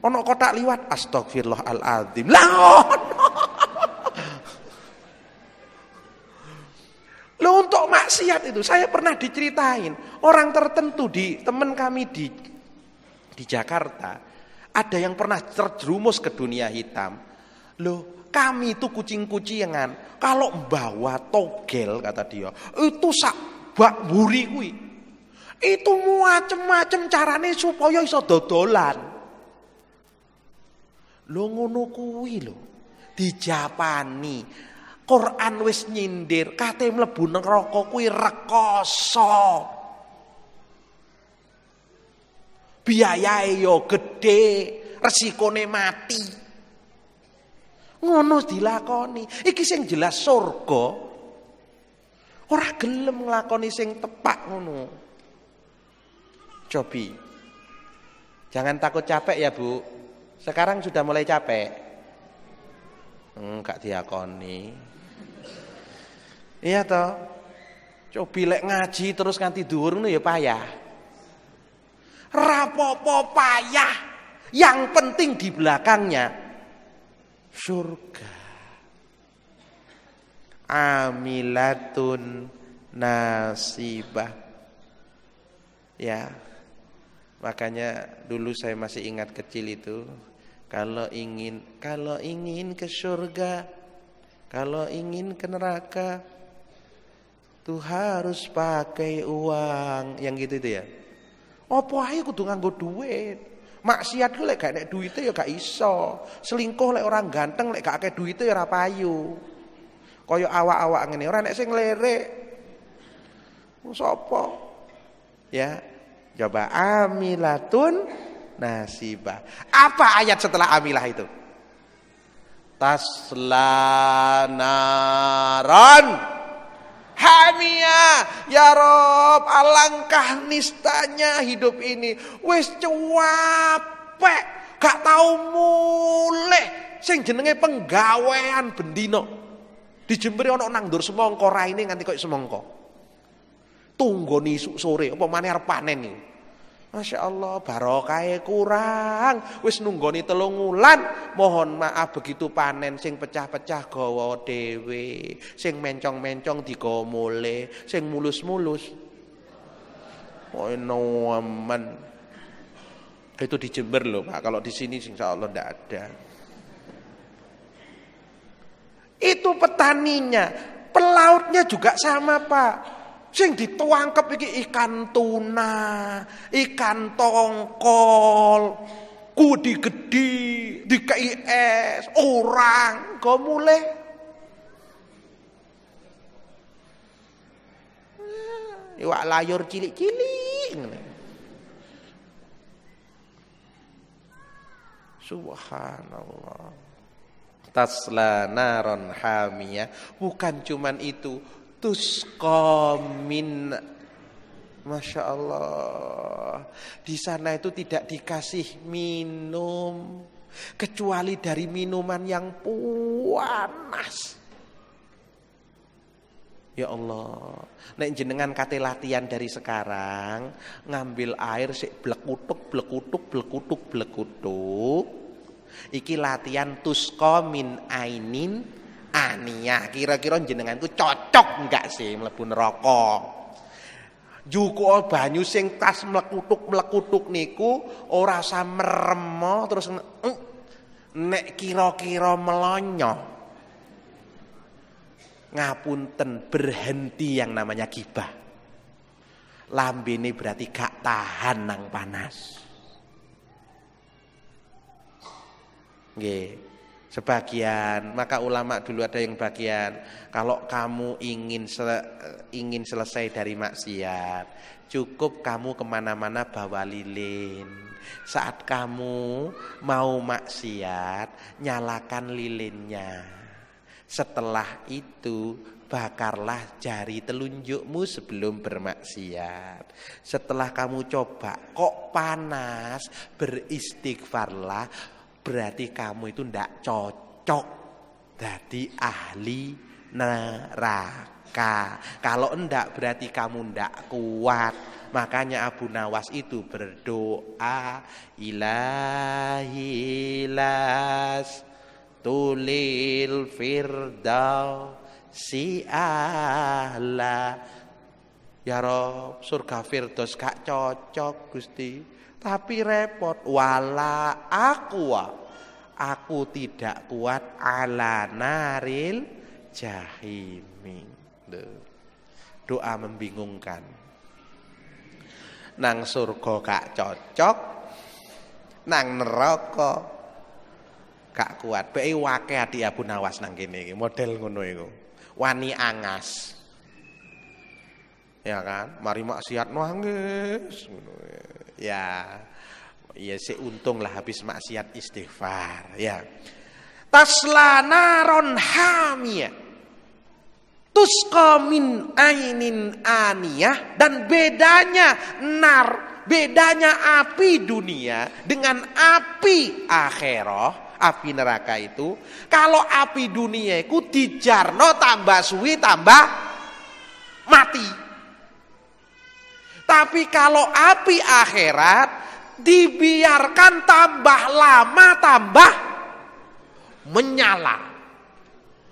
Ono kotak liwat astagfirullahaladzim. Lah ono. Loh untuk maksiat itu saya pernah diceritain orang tertentu teman kami di Jakarta ada yang pernah terjerumus ke dunia hitam. Loh kami itu kucing-kucingan kalau bawa togel kata dia itu sak bak buri kuwi. Itu macem-macem carane supaya iso dodolan. Lho ngono kuwi lho. Dijapani. Quran wis nyindir, kate mlebu neraka kuwi rekoso. Biayae yo gedhe, resikone mati. Ngono dilakoni. Iki sing jelas surga. Ora gelem nglakoni sing tepak ngono. Cobi. Jangan takut capek ya, Bu. Sekarang sudah mulai capek. Enggak diakoni. Iya toh. Cobi lek ngaji terus nganti dhuwur ngono ya payah. Rapopo payah. Yang penting di belakangnya surga. Amilatun nasibah. Ya. Makanya dulu saya masih ingat kecil itu. Kalau ingin ke surga, kalau ingin ke neraka, tuh harus pakai uang, yang gitu itu ya. Apa ae kudu nganggo duit. Maksiat ku lek gak nek duite ya gak iso. Selingkuh lek orang ganteng lek gak akeh duite ya ora payu. Kaya awak-awak ngene ora nek sing lirik. Sapa? Ya. Coba amilatun nasibah. Apa ayat setelah amilah itu? Tasla naron hamia. Ya Rob, alangkah nistanya hidup ini wis cuapek, gak tau mulih. Sing jenenge penggawean bendino. Di Jember ana nang ndur semangka raine nganti koyo semangka. Tunggoni isuk sore apa maneh arep panen iki. Masya Allah, barokahe kurang. Wis nunggoni 3 wulan, mohon maaf begitu panen sing pecah-pecah gawa dhewe, sing mencong-mencong digawa mule, sing mulus-mulus. Oh aman. Itu di Jember loh, Pak. Kalau di sini insyaallah ndak ada. Itu petaninya, pelautnya juga sama, Pak. Sing dituangkep iki ikan tuna, ikan tongkol, gede, dikai es, orang, go mulai. Iwak layur cilik-cilik. Subhanallah. Tasla naron hamiyah. Bukan cuman itu. Tusqamin, Masya Allah. Di sana itu tidak dikasih minum, kecuali dari minuman yang panas. Ya Allah, nek jenengan kate latihan dari sekarang, ngambil air sik blekutuk blekutuk blekutuk blekutuk. Iki latihan tusko min ainin aniyah. Kira-kira jenengan ku cocok enggak sih mlebu neraka? Juko banyu sing tas mlekutuk-mlekutuk niku ora usah meremo terus nek kira-kira melonyo. Ngapunten, berhenti yang namanya gibah. Lambene berarti gak tahan nang panas. Nggih. Sebagian, maka ulama dulu ada yang bagian, kalau kamu ingin selesai dari maksiat, cukup kamu kemana-mana bawa lilin. Saat kamu mau maksiat, nyalakan lilinnya. Setelah itu bakarlah jari telunjukmu sebelum bermaksiat. Setelah kamu coba kok panas, beristighfarlah, berarti kamu itu ndak cocok jadi ahli neraka. Kalau ndak berarti kamu ndak kuat. Makanya Abu Nawas itu berdoa, ilahilas tulil firdausi ahla. Ya Rob, surga firdaus gak cocok Gusti, tapi repot. Wala aku tidak kuat ala naril jahimi. Doa membingungkan. Nang surga gak cocok, nang neraka gak kuat. Bae wake ati Abu Nawas nang kene iki, model ngono iku. Wani angas. Ya kan? Mari maksiat nangis ngono. Ya. Ya sik untung lah habis maksiat istighfar, ya. Tasla naron hamiyah. Tusqa min ainin aniyah. Dan bedanya bedanya api dunia dengan api akhirah, api neraka itu, kalau api dunia itu dijarno tambah suwi tambah mati. Tapi kalau api akhirat dibiarkan tambah lama tambah menyala.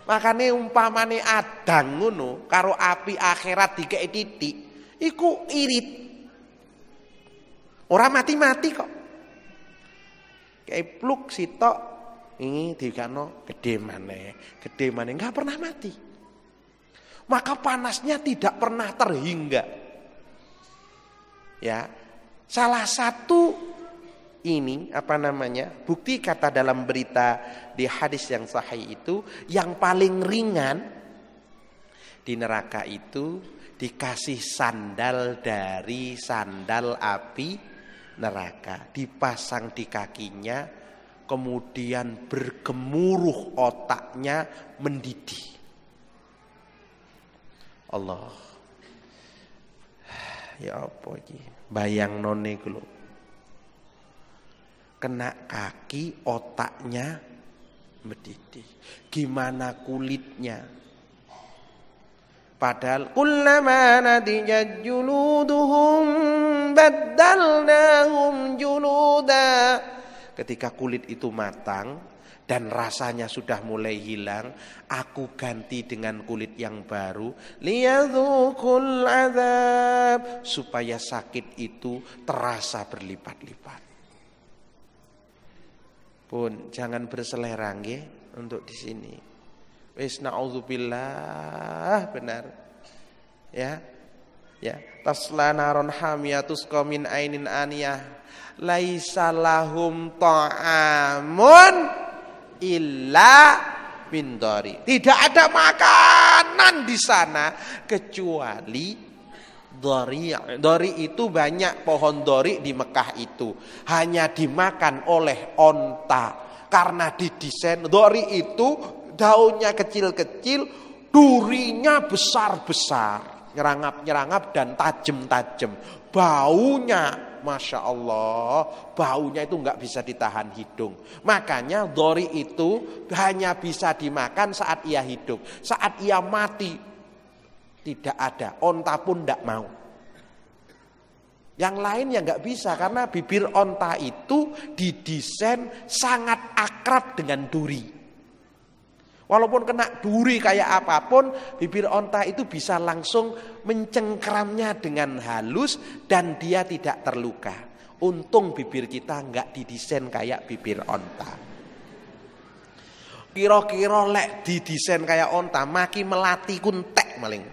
Makanya umpamane adang ngono karo api akhirat dikei titik, iku irit. Ora mati-mati kok. Kayak pluk sitok ini dikano gede maneh nggak pernah mati. Maka panasnya tidak pernah terhingga. Ya, salah satu ini bukti kata dalam berita di hadis yang sahih itu, yang paling ringan di neraka itu dikasih sandal dari sandal api neraka, dipasang di kakinya, kemudian bergemuruh otaknya mendidih. Allah, ya apa iki? Bayang none iku lho. Kena kaki, otaknya mendidih. Gimana kulitnya? Padahal kullama nadijat juluduhum baddalnahum juluda. Ketika kulit itu matang dan rasanya sudah mulai hilang, aku ganti dengan kulit yang baru, liyadzuqul adzab, supaya sakit itu terasa berlipat-lipat. Pun jangan berselera nggih untuk di sini. Wis naudzubillah, benar. Ya. Tasla naron hamiyatus qamin ainin aniyah, laisa lahum ta'amun illa min dhari. Tidak ada makanan di sana kecuali dhari. Dhari itu banyak pohon dhari di Mekah itu, hanya dimakan oleh onta karena didesain. Dhari itu daunnya kecil-kecil, durinya besar-besar, nyerangap-nyerangap dan tajam-tajam. Baunya Masya Allah, baunya itu nggak bisa ditahan hidung. Makanya dhori itu hanya bisa dimakan saat ia hidup. Saat ia mati, tidak ada, onta pun tidak mau. Yang lain ya nggak bisa, karena bibir onta itu didesain sangat akrab dengan duri. Walaupun kena duri kayak apapun, bibir onta itu bisa langsung mencengkeramnya dengan halus dan dia tidak terluka. Untung bibir kita nggak didesain kayak bibir onta. Kira-kira lek didesain kayak onta, maki melati kuntek maling.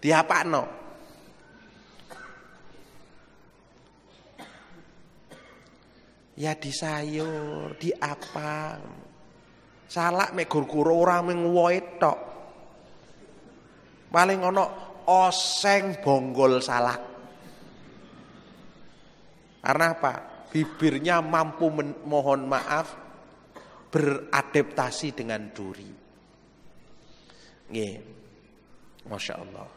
Diapakno? Ya disayur, diapa? Salak mek gur-gur ora mung woe tok. Paling ana oseng bonggol salak. Karena apa? Bibirnya mampu mohon maaf beradaptasi dengan duri. Nggih. Masya Allah.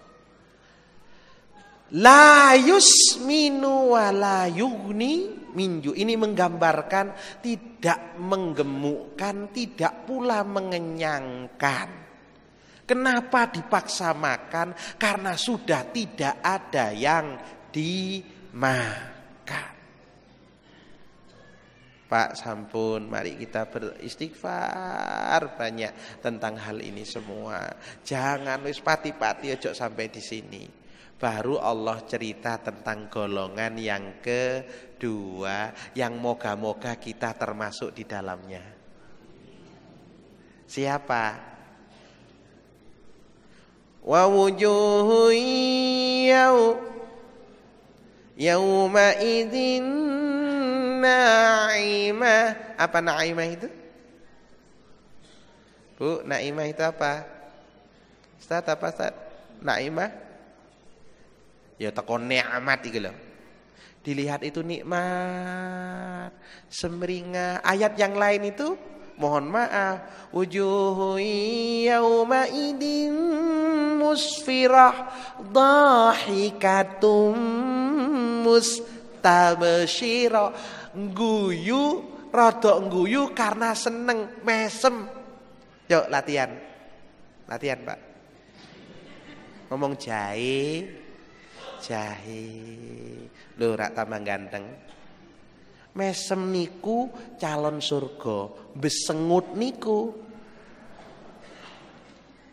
La yusminu wa la yughni minju. Ini menggambarkan tidak menggemukkan, tidak pula mengenyangkan. Kenapa dipaksa makan? Karena sudah tidak ada yang dimakan. Pak sampun, mari kita beristighfar banyak tentang hal ini semua. Jangan wis pati-pati ojo sampai di sini. Baru Allah cerita tentang golongan yang kedua, yang moga-moga kita termasuk di dalamnya. Siapa? Wa wujuhu yauma idzin na'imah. Apa na'imah itu? Bu, na'imah itu apa? Ustaz, apa Ustaz? Na'imah? Ya teko nikmat iki lho. Dilihat itu nikmat, semringah. Ayat yang lain itu mohon maaf, wujuhu yauma idin musfirah dhahikatum mustabsyirah. Guyu, rada guyu karena seneng, mesem. Yuk latihan. Latihan, Pak. Ngomong jahe. Lho rak tambah ganteng. Mesem niku calon surga, besengut niku.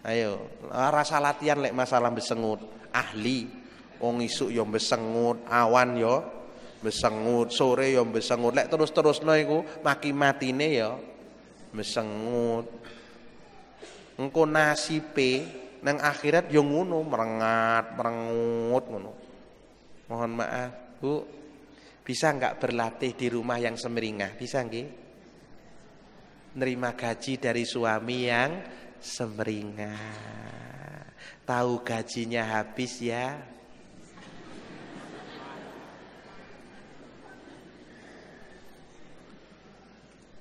Ayo, rasa latihan lek masalah besengut. Ahli. Wong isuk yo besengut, awan yo besengut, sore yo besengut. Lek terus-terusno iku maki matine yo besengut. Engko nasibe nang akhirat yo ngono, merengut ngono. Mohon maaf, Bu. Bisa enggak berlatih di rumah yang semeringah? Bisa nggih? Nerima gaji dari suami yang semeringah. Tahu gajinya habis ya?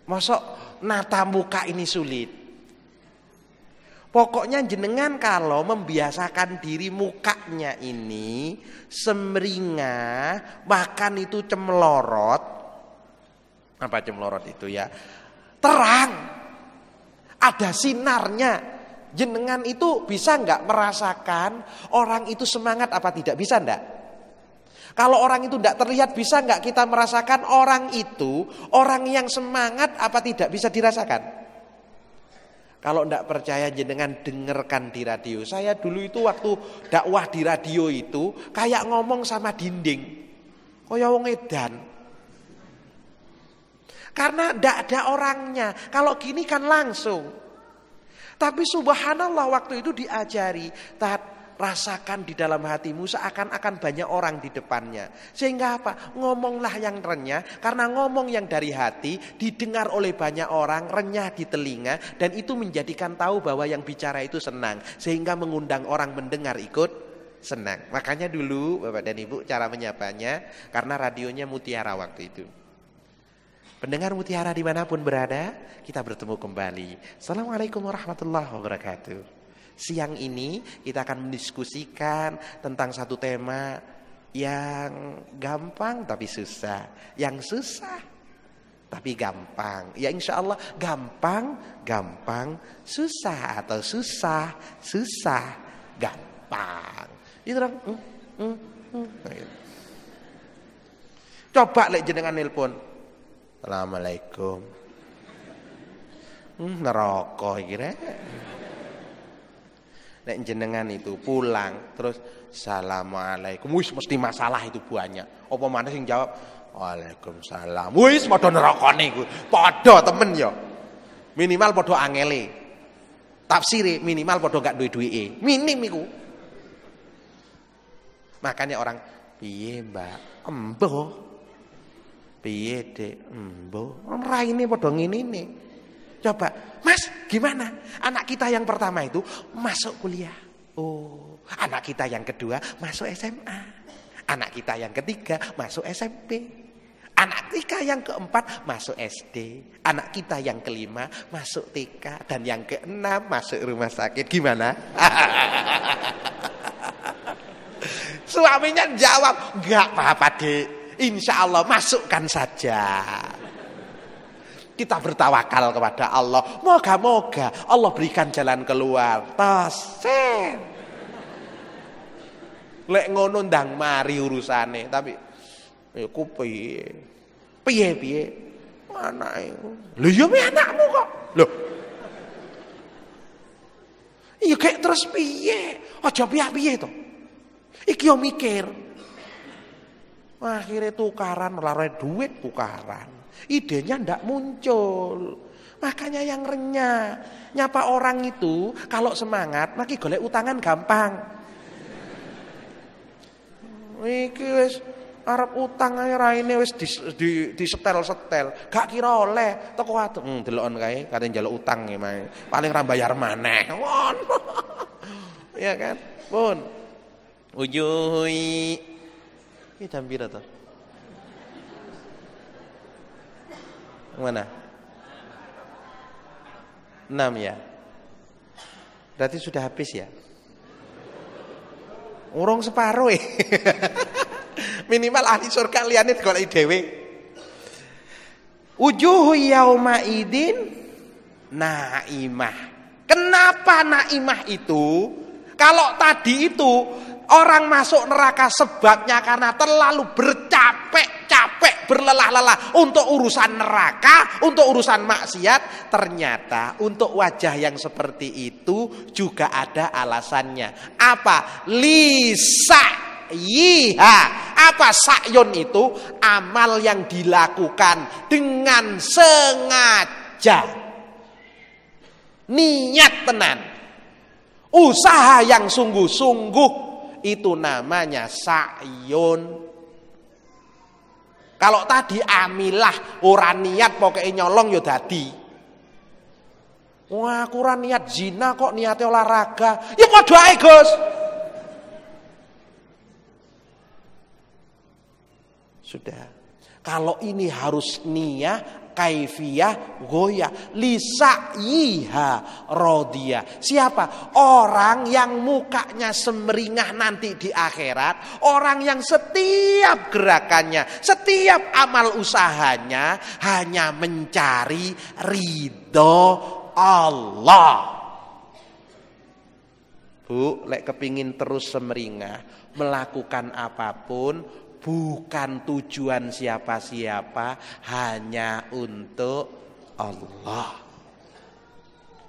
Mosok nata muka ini sulit. Pokoknya jenengan kalau membiasakan diri mukanya ini semringah, bahkan itu cemlorot. Apa cemlorot itu ya? Terang. Ada sinarnya. Jenengan itu bisa enggak merasakan orang itu semangat apa tidak? Bisa enggak? Kalau orang itu enggak terlihat, bisa enggak kita merasakan orang itu, orang yang semangat apa tidak? Bisa dirasakan? Kalau tidak percaya jenengan dengarkan di radio. Saya dulu itu waktu dakwah di radio itu kayak ngomong sama dinding. Kaya wong edan. Karena tidak ada orangnya. Kalau gini kan langsung. Tapi subhanallah waktu itu diajari. Rasakan di dalam hatimu seakan-akan banyak orang di depannya. Sehingga apa? Ngomonglah yang renyah. Karena ngomong yang dari hati didengar oleh banyak orang, renyah di telinga. Dan itu menjadikan tahu bahwa yang bicara itu senang. Sehingga mengundang orang mendengar ikut senang. Makanya dulu Bapak dan Ibu cara menyapanya, karena radionya Mutiara waktu itu. Pendengar Mutiara dimanapun berada, kita bertemu kembali. Assalamualaikum warahmatullahi wabarakatuh. Siang ini kita akan mendiskusikan tentang satu tema Yang gampang tapi susah, yang susah tapi gampang. Ya insya Allah gampang, susah atau susah, gampang. Itu orang. Coba lek jenengan nelpon. Assalamualaikum. Neraka kira. Nek jenengan itu pulang terus assalamualaikum, wis mesti masalah itu banyak. Apa maneh sing jawab waalaikumsalam. Wis padha nerakane iku. Padha temen ya. Minimal padha angele. Tafsire minimal padha gak duwe-duweke. Minim iku. Makanya orang piye, Mbak? Embuh. Piye, Dek? Embuh. Raine padha ngene-ne. Coba, Mas, gimana? Anak kita yang pertama itu masuk kuliah. Oh, anak kita yang kedua masuk SMA. Anak kita yang ketiga masuk SMP. Anak kita yang keempat masuk SD. Anak kita yang kelima masuk TK. Dan yang keenam masuk rumah sakit. Gimana? Suaminya jawab, enggak apa-apa, Dek. Insya Allah masukkan saja. Kita bertawakal kepada Allah. Moga-moga Allah berikan jalan keluar. Tasen. Lek ngono ndang mari urusane, tapi ku piye? Piye? Anake. Lho ya anakmu kok. Loh. Iya kayak terus piye? Aja piye to. Iki yo mikir. Akhirnya tukaran, melarang duit tukaran. Idenya ndak muncul. Makanya yang renyah. Nyapa orang itu kalau semangat maki golek utangan gampang. Iki wis arep utang ae raine wis di setel-setel. Gak kira oleh teko atuh. Deloken kae kate njaluk utang ya paling ra bayar maneh. Ya kan? Pun. Ujui. Iki jam pira to? Mana? 6 ya. Berarti sudah habis ya. Urung separuh ya. Minimal ahli surga liyane digoleki dhewe. Wujuhu yauma idin naimah. Kenapa naimah itu? Kalau tadi itu orang masuk neraka sebabnya karena terlalu bercapek-capek, berlelah-lelah untuk urusan neraka, untuk urusan maksiat. Ternyata untuk wajah yang seperti itu juga ada alasannya. Apa? Yiha. Apa sa'yun itu? Amal yang dilakukan dengan sengaja. Niat tenan. Usaha yang sungguh-sungguh. Itu namanya sa'yun. Kalau tadi amilah ora niat pokoknya nyolong ya dadi. Wah, aku ora niat zina kok niatnya olahraga. Ya padha ae, Gus. Sudah. Kalau ini harus niyah kaifiyah goya lisaiha rodia. Siapa? Orang yang mukanya semeringah nanti di akhirat. Orang yang setiap gerakannya, setiap amal usahanya hanya mencari ridho Allah. Bu, lek kepingin terus semeringah, melakukan apapun bukan tujuan siapa-siapa, hanya untuk Allah.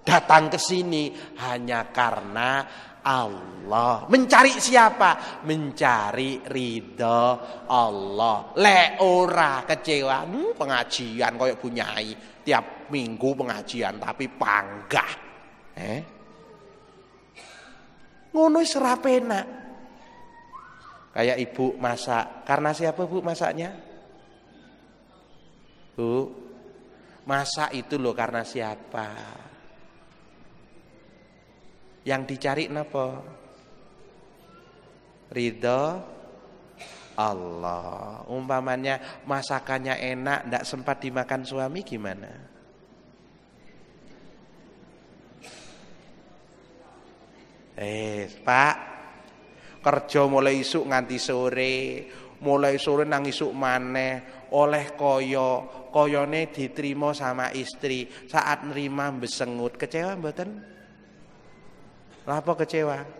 Datang ke sini hanya karena Allah. Mencari siapa? Mencari ridho Allah. Le ora kecewa, pengajian koyo bunyai, tiap minggu pengajian tapi panggah. Ngono wis ora penak. Kayak ibu masak. Karena siapa bu masaknya? Bu, masak itu loh karena siapa? Yang dicari napa? Ridho Allah. Umpamanya masakannya enak, ndak sempat dimakan suami gimana? Pak, kerja mulai isuk nganti sore, mulai sore nang isuk maneh, oleh koyone diterima sama istri, saat nerima besengut. Kecewa mboten? Lha apa kecewa?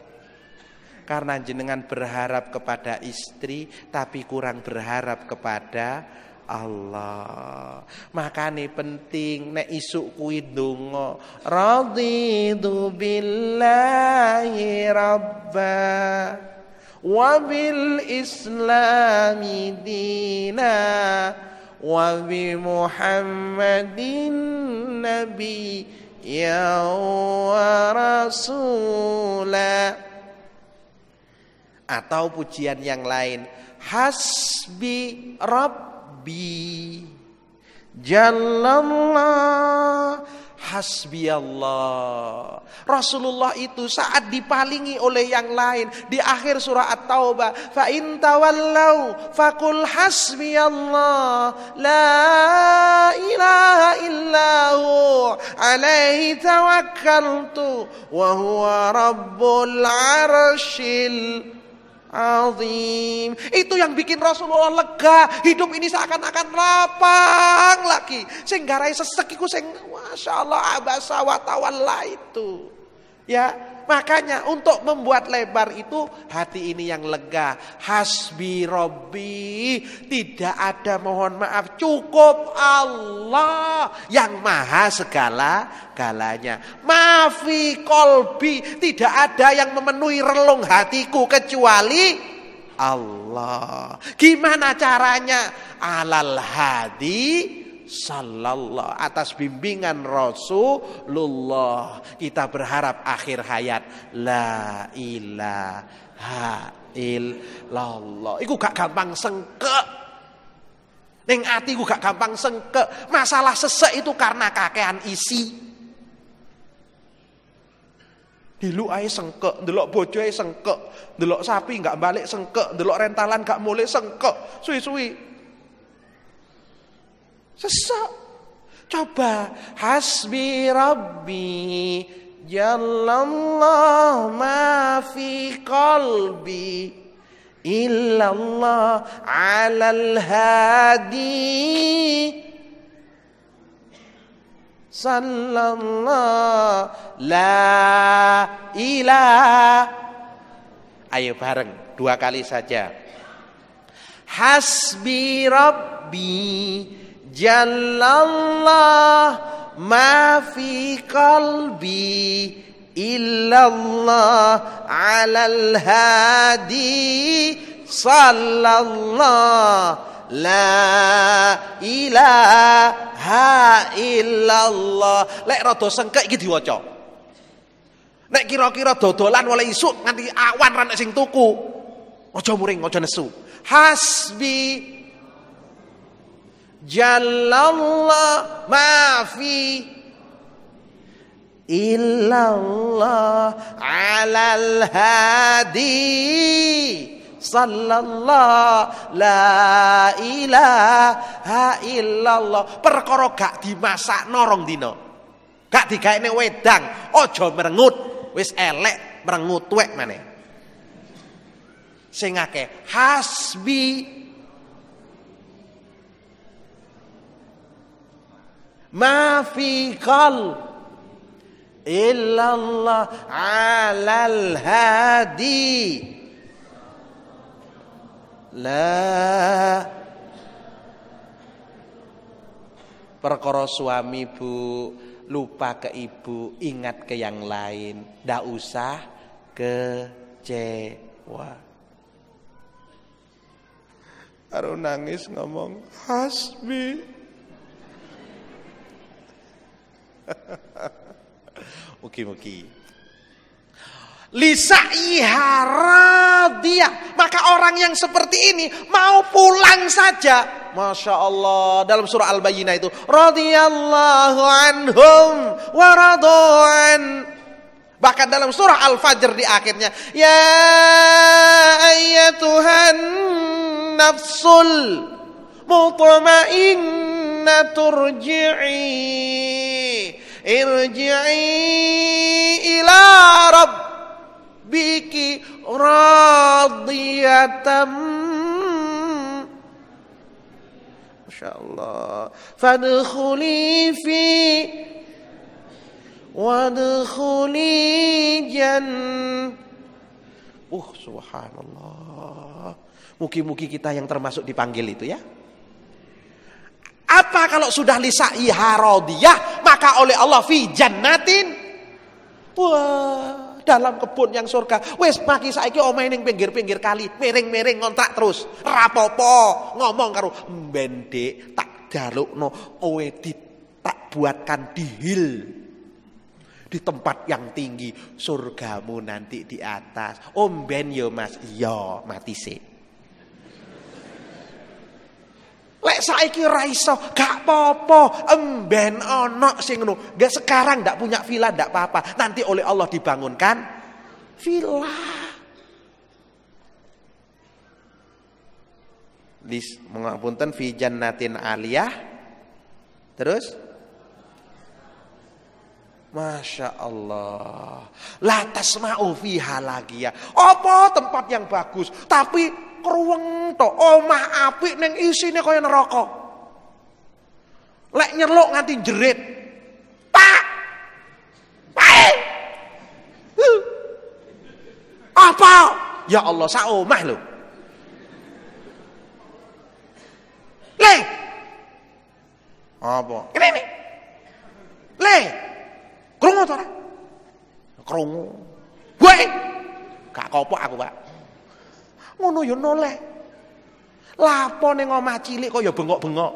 Karena jenengan berharap kepada istri tapi kurang berharap kepada Allah. Makane penting nek isuk kuwi ndonga, raditu billahi rabba wa bil islami dina wa bi muhammadin nabiyya wa rasula. Atau pujian yang lain, hasbi rabbi jallallah hasbi Allah. Rasulullah itu saat dipalingi oleh yang lain di akhir surah At-Taubah, fa in tawallau faqul hasbi Allah la ilaha illahu alaihi tawakkaltu wa huwa rabbul arsyil azim. Itu yang bikin Rasulullah lega. Hidup ini seakan-akan lapang lagi. Sing garai sesek iku sing masyaallah abasa wa tawalla itu. Ya, makanya untuk membuat lebar itu hati ini yang lega. Hasbi Rabbi, tidak ada mohon maaf, cukup Allah yang maha segala-galanya. Maafi kolbi, tidak ada yang memenuhi relung hatiku kecuali Allah. Gimana caranya? Alal hadi sallallahu, atas bimbingan Rasulullah. Kita berharap akhir hayat la ilaha illallah. Iku gak gampang sengkek. Ning ati ku gak gampang sengkek. Masalah sesek itu karena kakean isi. Dilu ae sengkek, ndelok bojoe sengkek, ndelok sapi gak balik sengkek, ndelok rentalan gak mulai sengkek. Suwi-suwi sesek. Coba hasbi rabbi jallallah ma fi qalbi illallah alal hadi sallallahu la ilaha. Ayo bareng 2 kali saja. Hasbi rabbi jallallah ma fi qalbi illallah alal hadi sallallahu la ilaha illallah. Lek rada sengkek iki diwaca. Nek kira-kira dodolan oleh isuk nganti awan ra nek sing tuku, aja muring, aja nesu. Hasbi jallallah ma fi illallah alal hadi sallallahu la ilaha illallah. Perkara gak dimasak norong dina, gak digaene wedang, aja merengut, wis elek merengut tuwek maneh. Sing akeh hasbi ma fi qal illallah alal hadi la. Perkara suami bu lupa ke ibu, ingat ke yang lain, ndak usah kecewa. Baru nangis ngomong hasbi. Mugi-mugi lisa'iha radiyah. Maka orang yang seperti ini mau pulang saja. Masya Allah, dalam surah Al-Bayyinah itu radiyallahu anhum wa radu'an. Bahkan dalam surah Al-Fajr di akhirnya, ya ayyatuhan nafsul mutmainnah irji'i ila rabbiki radiyatan fatam. Masya Allah. Fadkhuli fi wadkhuli subhanallah. Mugi-mugi kita yang termasuk dipanggil itu ya. Apa kalau sudah lisa'iha radiyah, maka oleh Allah fi jannatin. Wah, dalam kebun yang surga. Wes maki saiki omahe ning pinggir-pinggir kali, miring-miring ngontrak terus. Rapopo ngomong karo mben Dik, tak jalukno kowe tak buatkan dihil di tempat yang tinggi, surgamu nanti di atas. Ben yo Mas, iya mati sik. Lek saiki ra iso, gak apa-apa, emben ana sing ngono. Gak sekarang ndak punya villa ndak apa-apa. Nanti oleh Allah dibangunkan villa. Mengapunten fi jannatin aliyah. Terus Masya Allah. La tasma'u fiha lagiyah. Apa tempat yang bagus, tapi kruweng to, omah apik ning isine kaya neraka. Lek nyeluk nganti jerit. Pak. Pak. Apa? Ya Allah, sak omah lho. Le. Apa? Kene. Le. Krungu to ora? Krungu. Gue. Gak kopok aku, Pak. Ngono yo noleh. Lapo ning omah cilik kok ya bengok-bengok.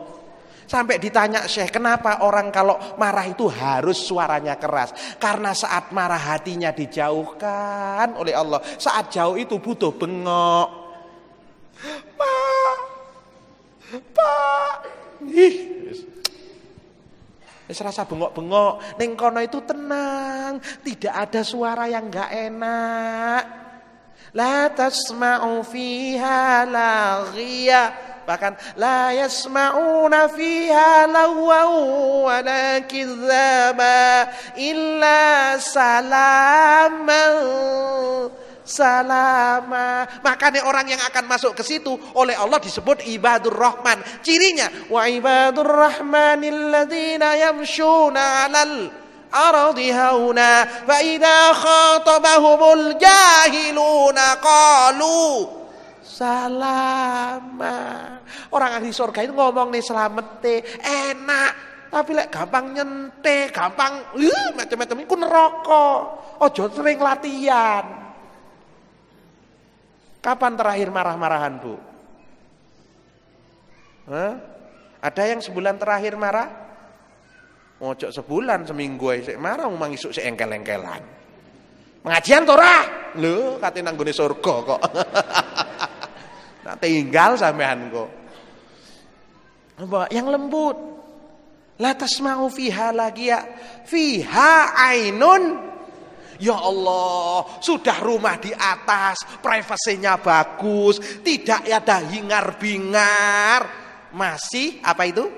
Sampai ditanya Syekh, kenapa orang kalau marah itu harus suaranya keras? Karena saat marah hatinya dijauhkan oleh Allah. Saat jauh itu butuh bengok. Pak. Pak. Ih. Wis rasa bengok-bengok. Ning kono itu tenang, tidak ada suara yang enggak enak. La tasma'u fiha laghiya. Bahkan la yasma'una fiha lagwan wala kidzaba illa salaman salama. Makanya orang yang akan masuk ke situ oleh Allah disebut ibadur rahman. Cirinya wa ibadur rahmanil ladzina yamshuna 'alal ardi hauna fa idza khatabahumul jahiluna qalu salama. Orang ahli surga itu ngomong nih selamete enak, tapi lek gampang nyente, gampang macam-macam iku neraka. Ojo sering latihan. Kapan terakhir marah-marahan, Bu? Hah? Ada yang sebulan terakhir marah? Mojok sebulan seminggu ae sik marah mang isuk sik engkel-engkelan. Pengajian to ora? Lho, kate nang gone surga kok. Nak tinggal sampean kok. Apa yang lembut? La tasma'u fiha lagiyah. Fiha ainun. Ya Allah, sudah rumah di atas, privasinya bagus, tidak ada hingar-bingar. Masih apa itu?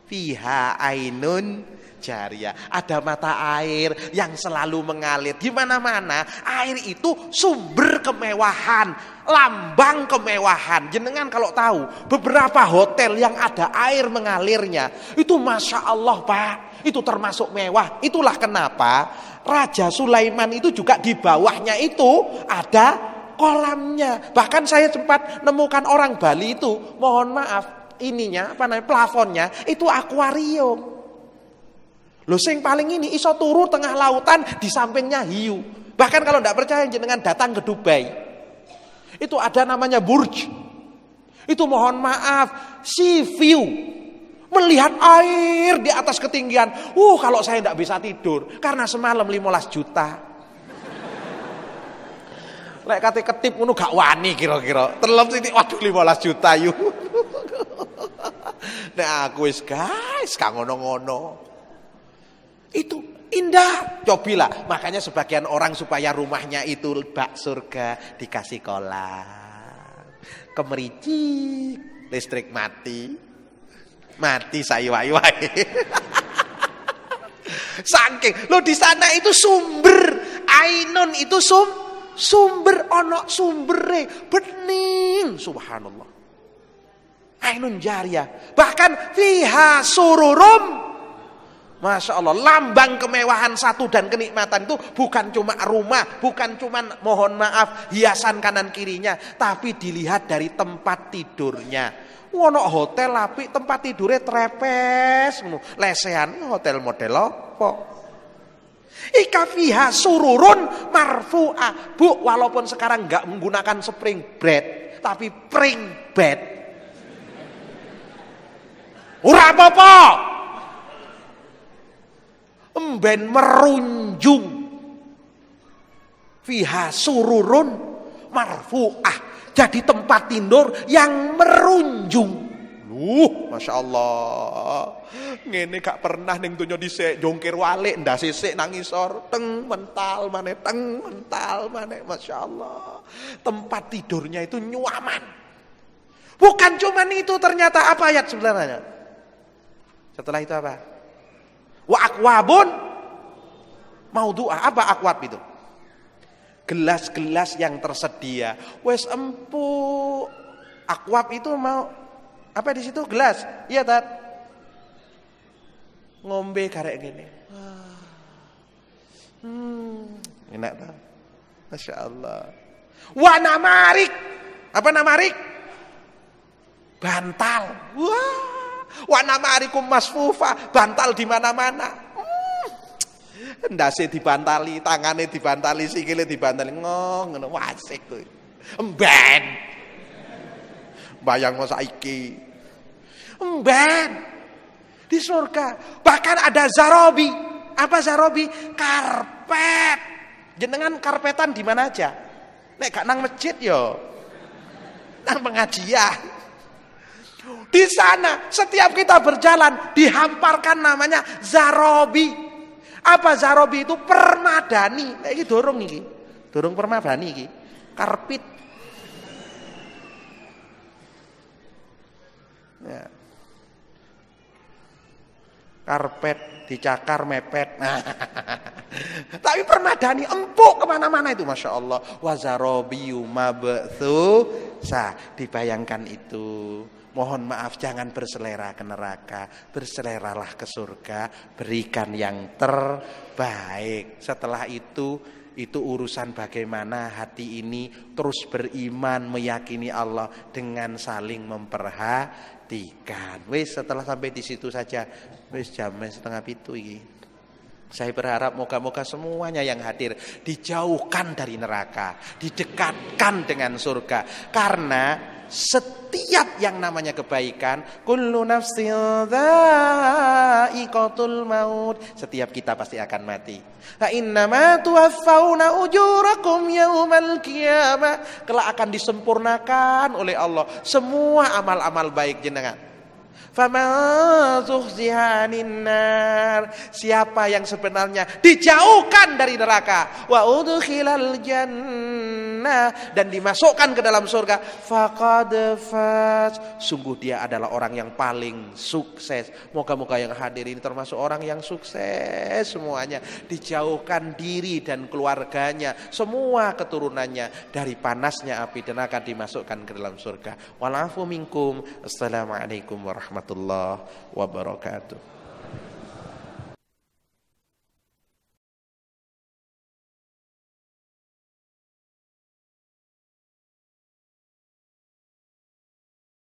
Fiha ainun jariyah. Ada mata air yang selalu mengalir di mana-mana. Air itu sumber kemewahan, lambang kemewahan. Jenengan kalau tahu, beberapa hotel yang ada air mengalirnya, itu Masya Allah Pak, itu termasuk mewah. Itulah kenapa Raja Sulaiman itu juga di bawahnya itu ada kolamnya. Bahkan saya sempat nemukan orang Bali itu, mohon maaf, ininya apa namanya, plafonnya itu akuarium. Lho sing paling ini iso turu tengah lautan, di sampingnya hiu. Bahkan kalau tidak percaya jenengan datang ke Dubai, itu ada namanya Burj. Itu mohon maaf, sea view, melihat air di atas ketinggian. Kalau saya tidak bisa tidur karena semalam 15 juta. Lek kate ketip ngono gak wani kira-kira. Telem sithik waduh 15 juta yuk. Nah aku wis guys, gak ngono-ngono. Itu indah. Cobilah. Makanya sebagian orang supaya rumahnya itu bak surga dikasih kolam. Kemericik, listrik mati. Mati sayu-wayu-wayu. Saking. Loh di sana itu sumber. Ainun itu Sumber ono sumbere bening, subhanallah. Ainun jariyah, bahkan fiha sururum. Masya Allah, lambang kemewahan satu dan kenikmatan itu bukan cuma rumah, bukan cuma mohon maaf hiasan kanan kirinya, tapi dilihat dari tempat tidurnya. Ono hotel apik tempat tidurnya trepes, lesehan hotel model apa? Ika fiha sururun marfu'ah. Bu, walaupun sekarang nggak menggunakan spring bed, tapi pring bed. Ora apa-apa. Emben merunjung. Fiha sururun marfu'ah. Jadi tempat tidur yang merunjung. Masya Allah. Ngene gak pernah ning donya dhisik jongkir walik ndak sisik nang ngisor teng mental maneh Masya Allah. Tempat tidurnya itu nyaman. Bukan cuman itu, ternyata apa ayat sebenarnya? Setelah itu apa? Wa akwabun maudu'ah. Apa akwab itu? Gelas-gelas yang tersedia. Wes empuk. Akwab itu mau apa di situ? Gelas. Iya, Tat. Ngombe karek gini. Enak tak? Masya Allah. Wa namarik. Apa namarik? Bantal. Wah. Wa namarikum masfufa. Bantal di mana-mana. Ndase dibantali, tangane dibantali, sikile dibantali. Ngono wasik kuwi. Emben. Bayangno saiki. Emben. Di surga. Bahkan ada zarobi. Apa zarobi? Karpet. Jenengan karpetan di mana aja? Nek gak nang masjid yo. Nang pengajian. Di sana setiap kita berjalan dihamparkan namanya zarobi. Apa zarobi itu? Permadani. Nah, ini dorong iki. Dorong permadani iki. Karpet. Ya. Karpet dicakar mepet. Tapi permadani empuk kemana-mana itu, Masya Allah. Wazarobiyu mabthu. Dibayangkan itu. Mohon maaf, jangan berselera ke neraka, berseleralah ke surga, berikan yang terbaik. Setelah itu urusan bagaimana hati ini terus beriman, meyakini Allah dengan saling memperhatikan. Wis, setelah sampai di situ saja, wis jam 6:30 ini. Saya berharap moga-moga semuanya yang hadir dijauhkan dari neraka, didekatkan dengan surga. Karena setiap yang namanya kebaikan, kullu nafsin dha'iqatul maut, setiap kita pasti akan mati. Fa innama tuwaffawna ujurakum yaumal qiyamah, kelak akan disempurnakan oleh Allah semua amal-amal baik jenengan. Faman zuhziha 'anil nar, siapa yang sebenarnya dijauhkan dari neraka, wa udkhilal jannah, dan dimasukkan ke dalam surga, faqad faz, sungguh dia adalah orang yang paling sukses. Moga-moga yang hadir ini termasuk orang yang sukses semuanya, dijauhkan diri dan keluarganya, semua keturunannya dari panasnya api neraka, dimasukkan ke dalam surga. Walafu minkum. Assalamualaikum warahmatullahi wabarakatuh.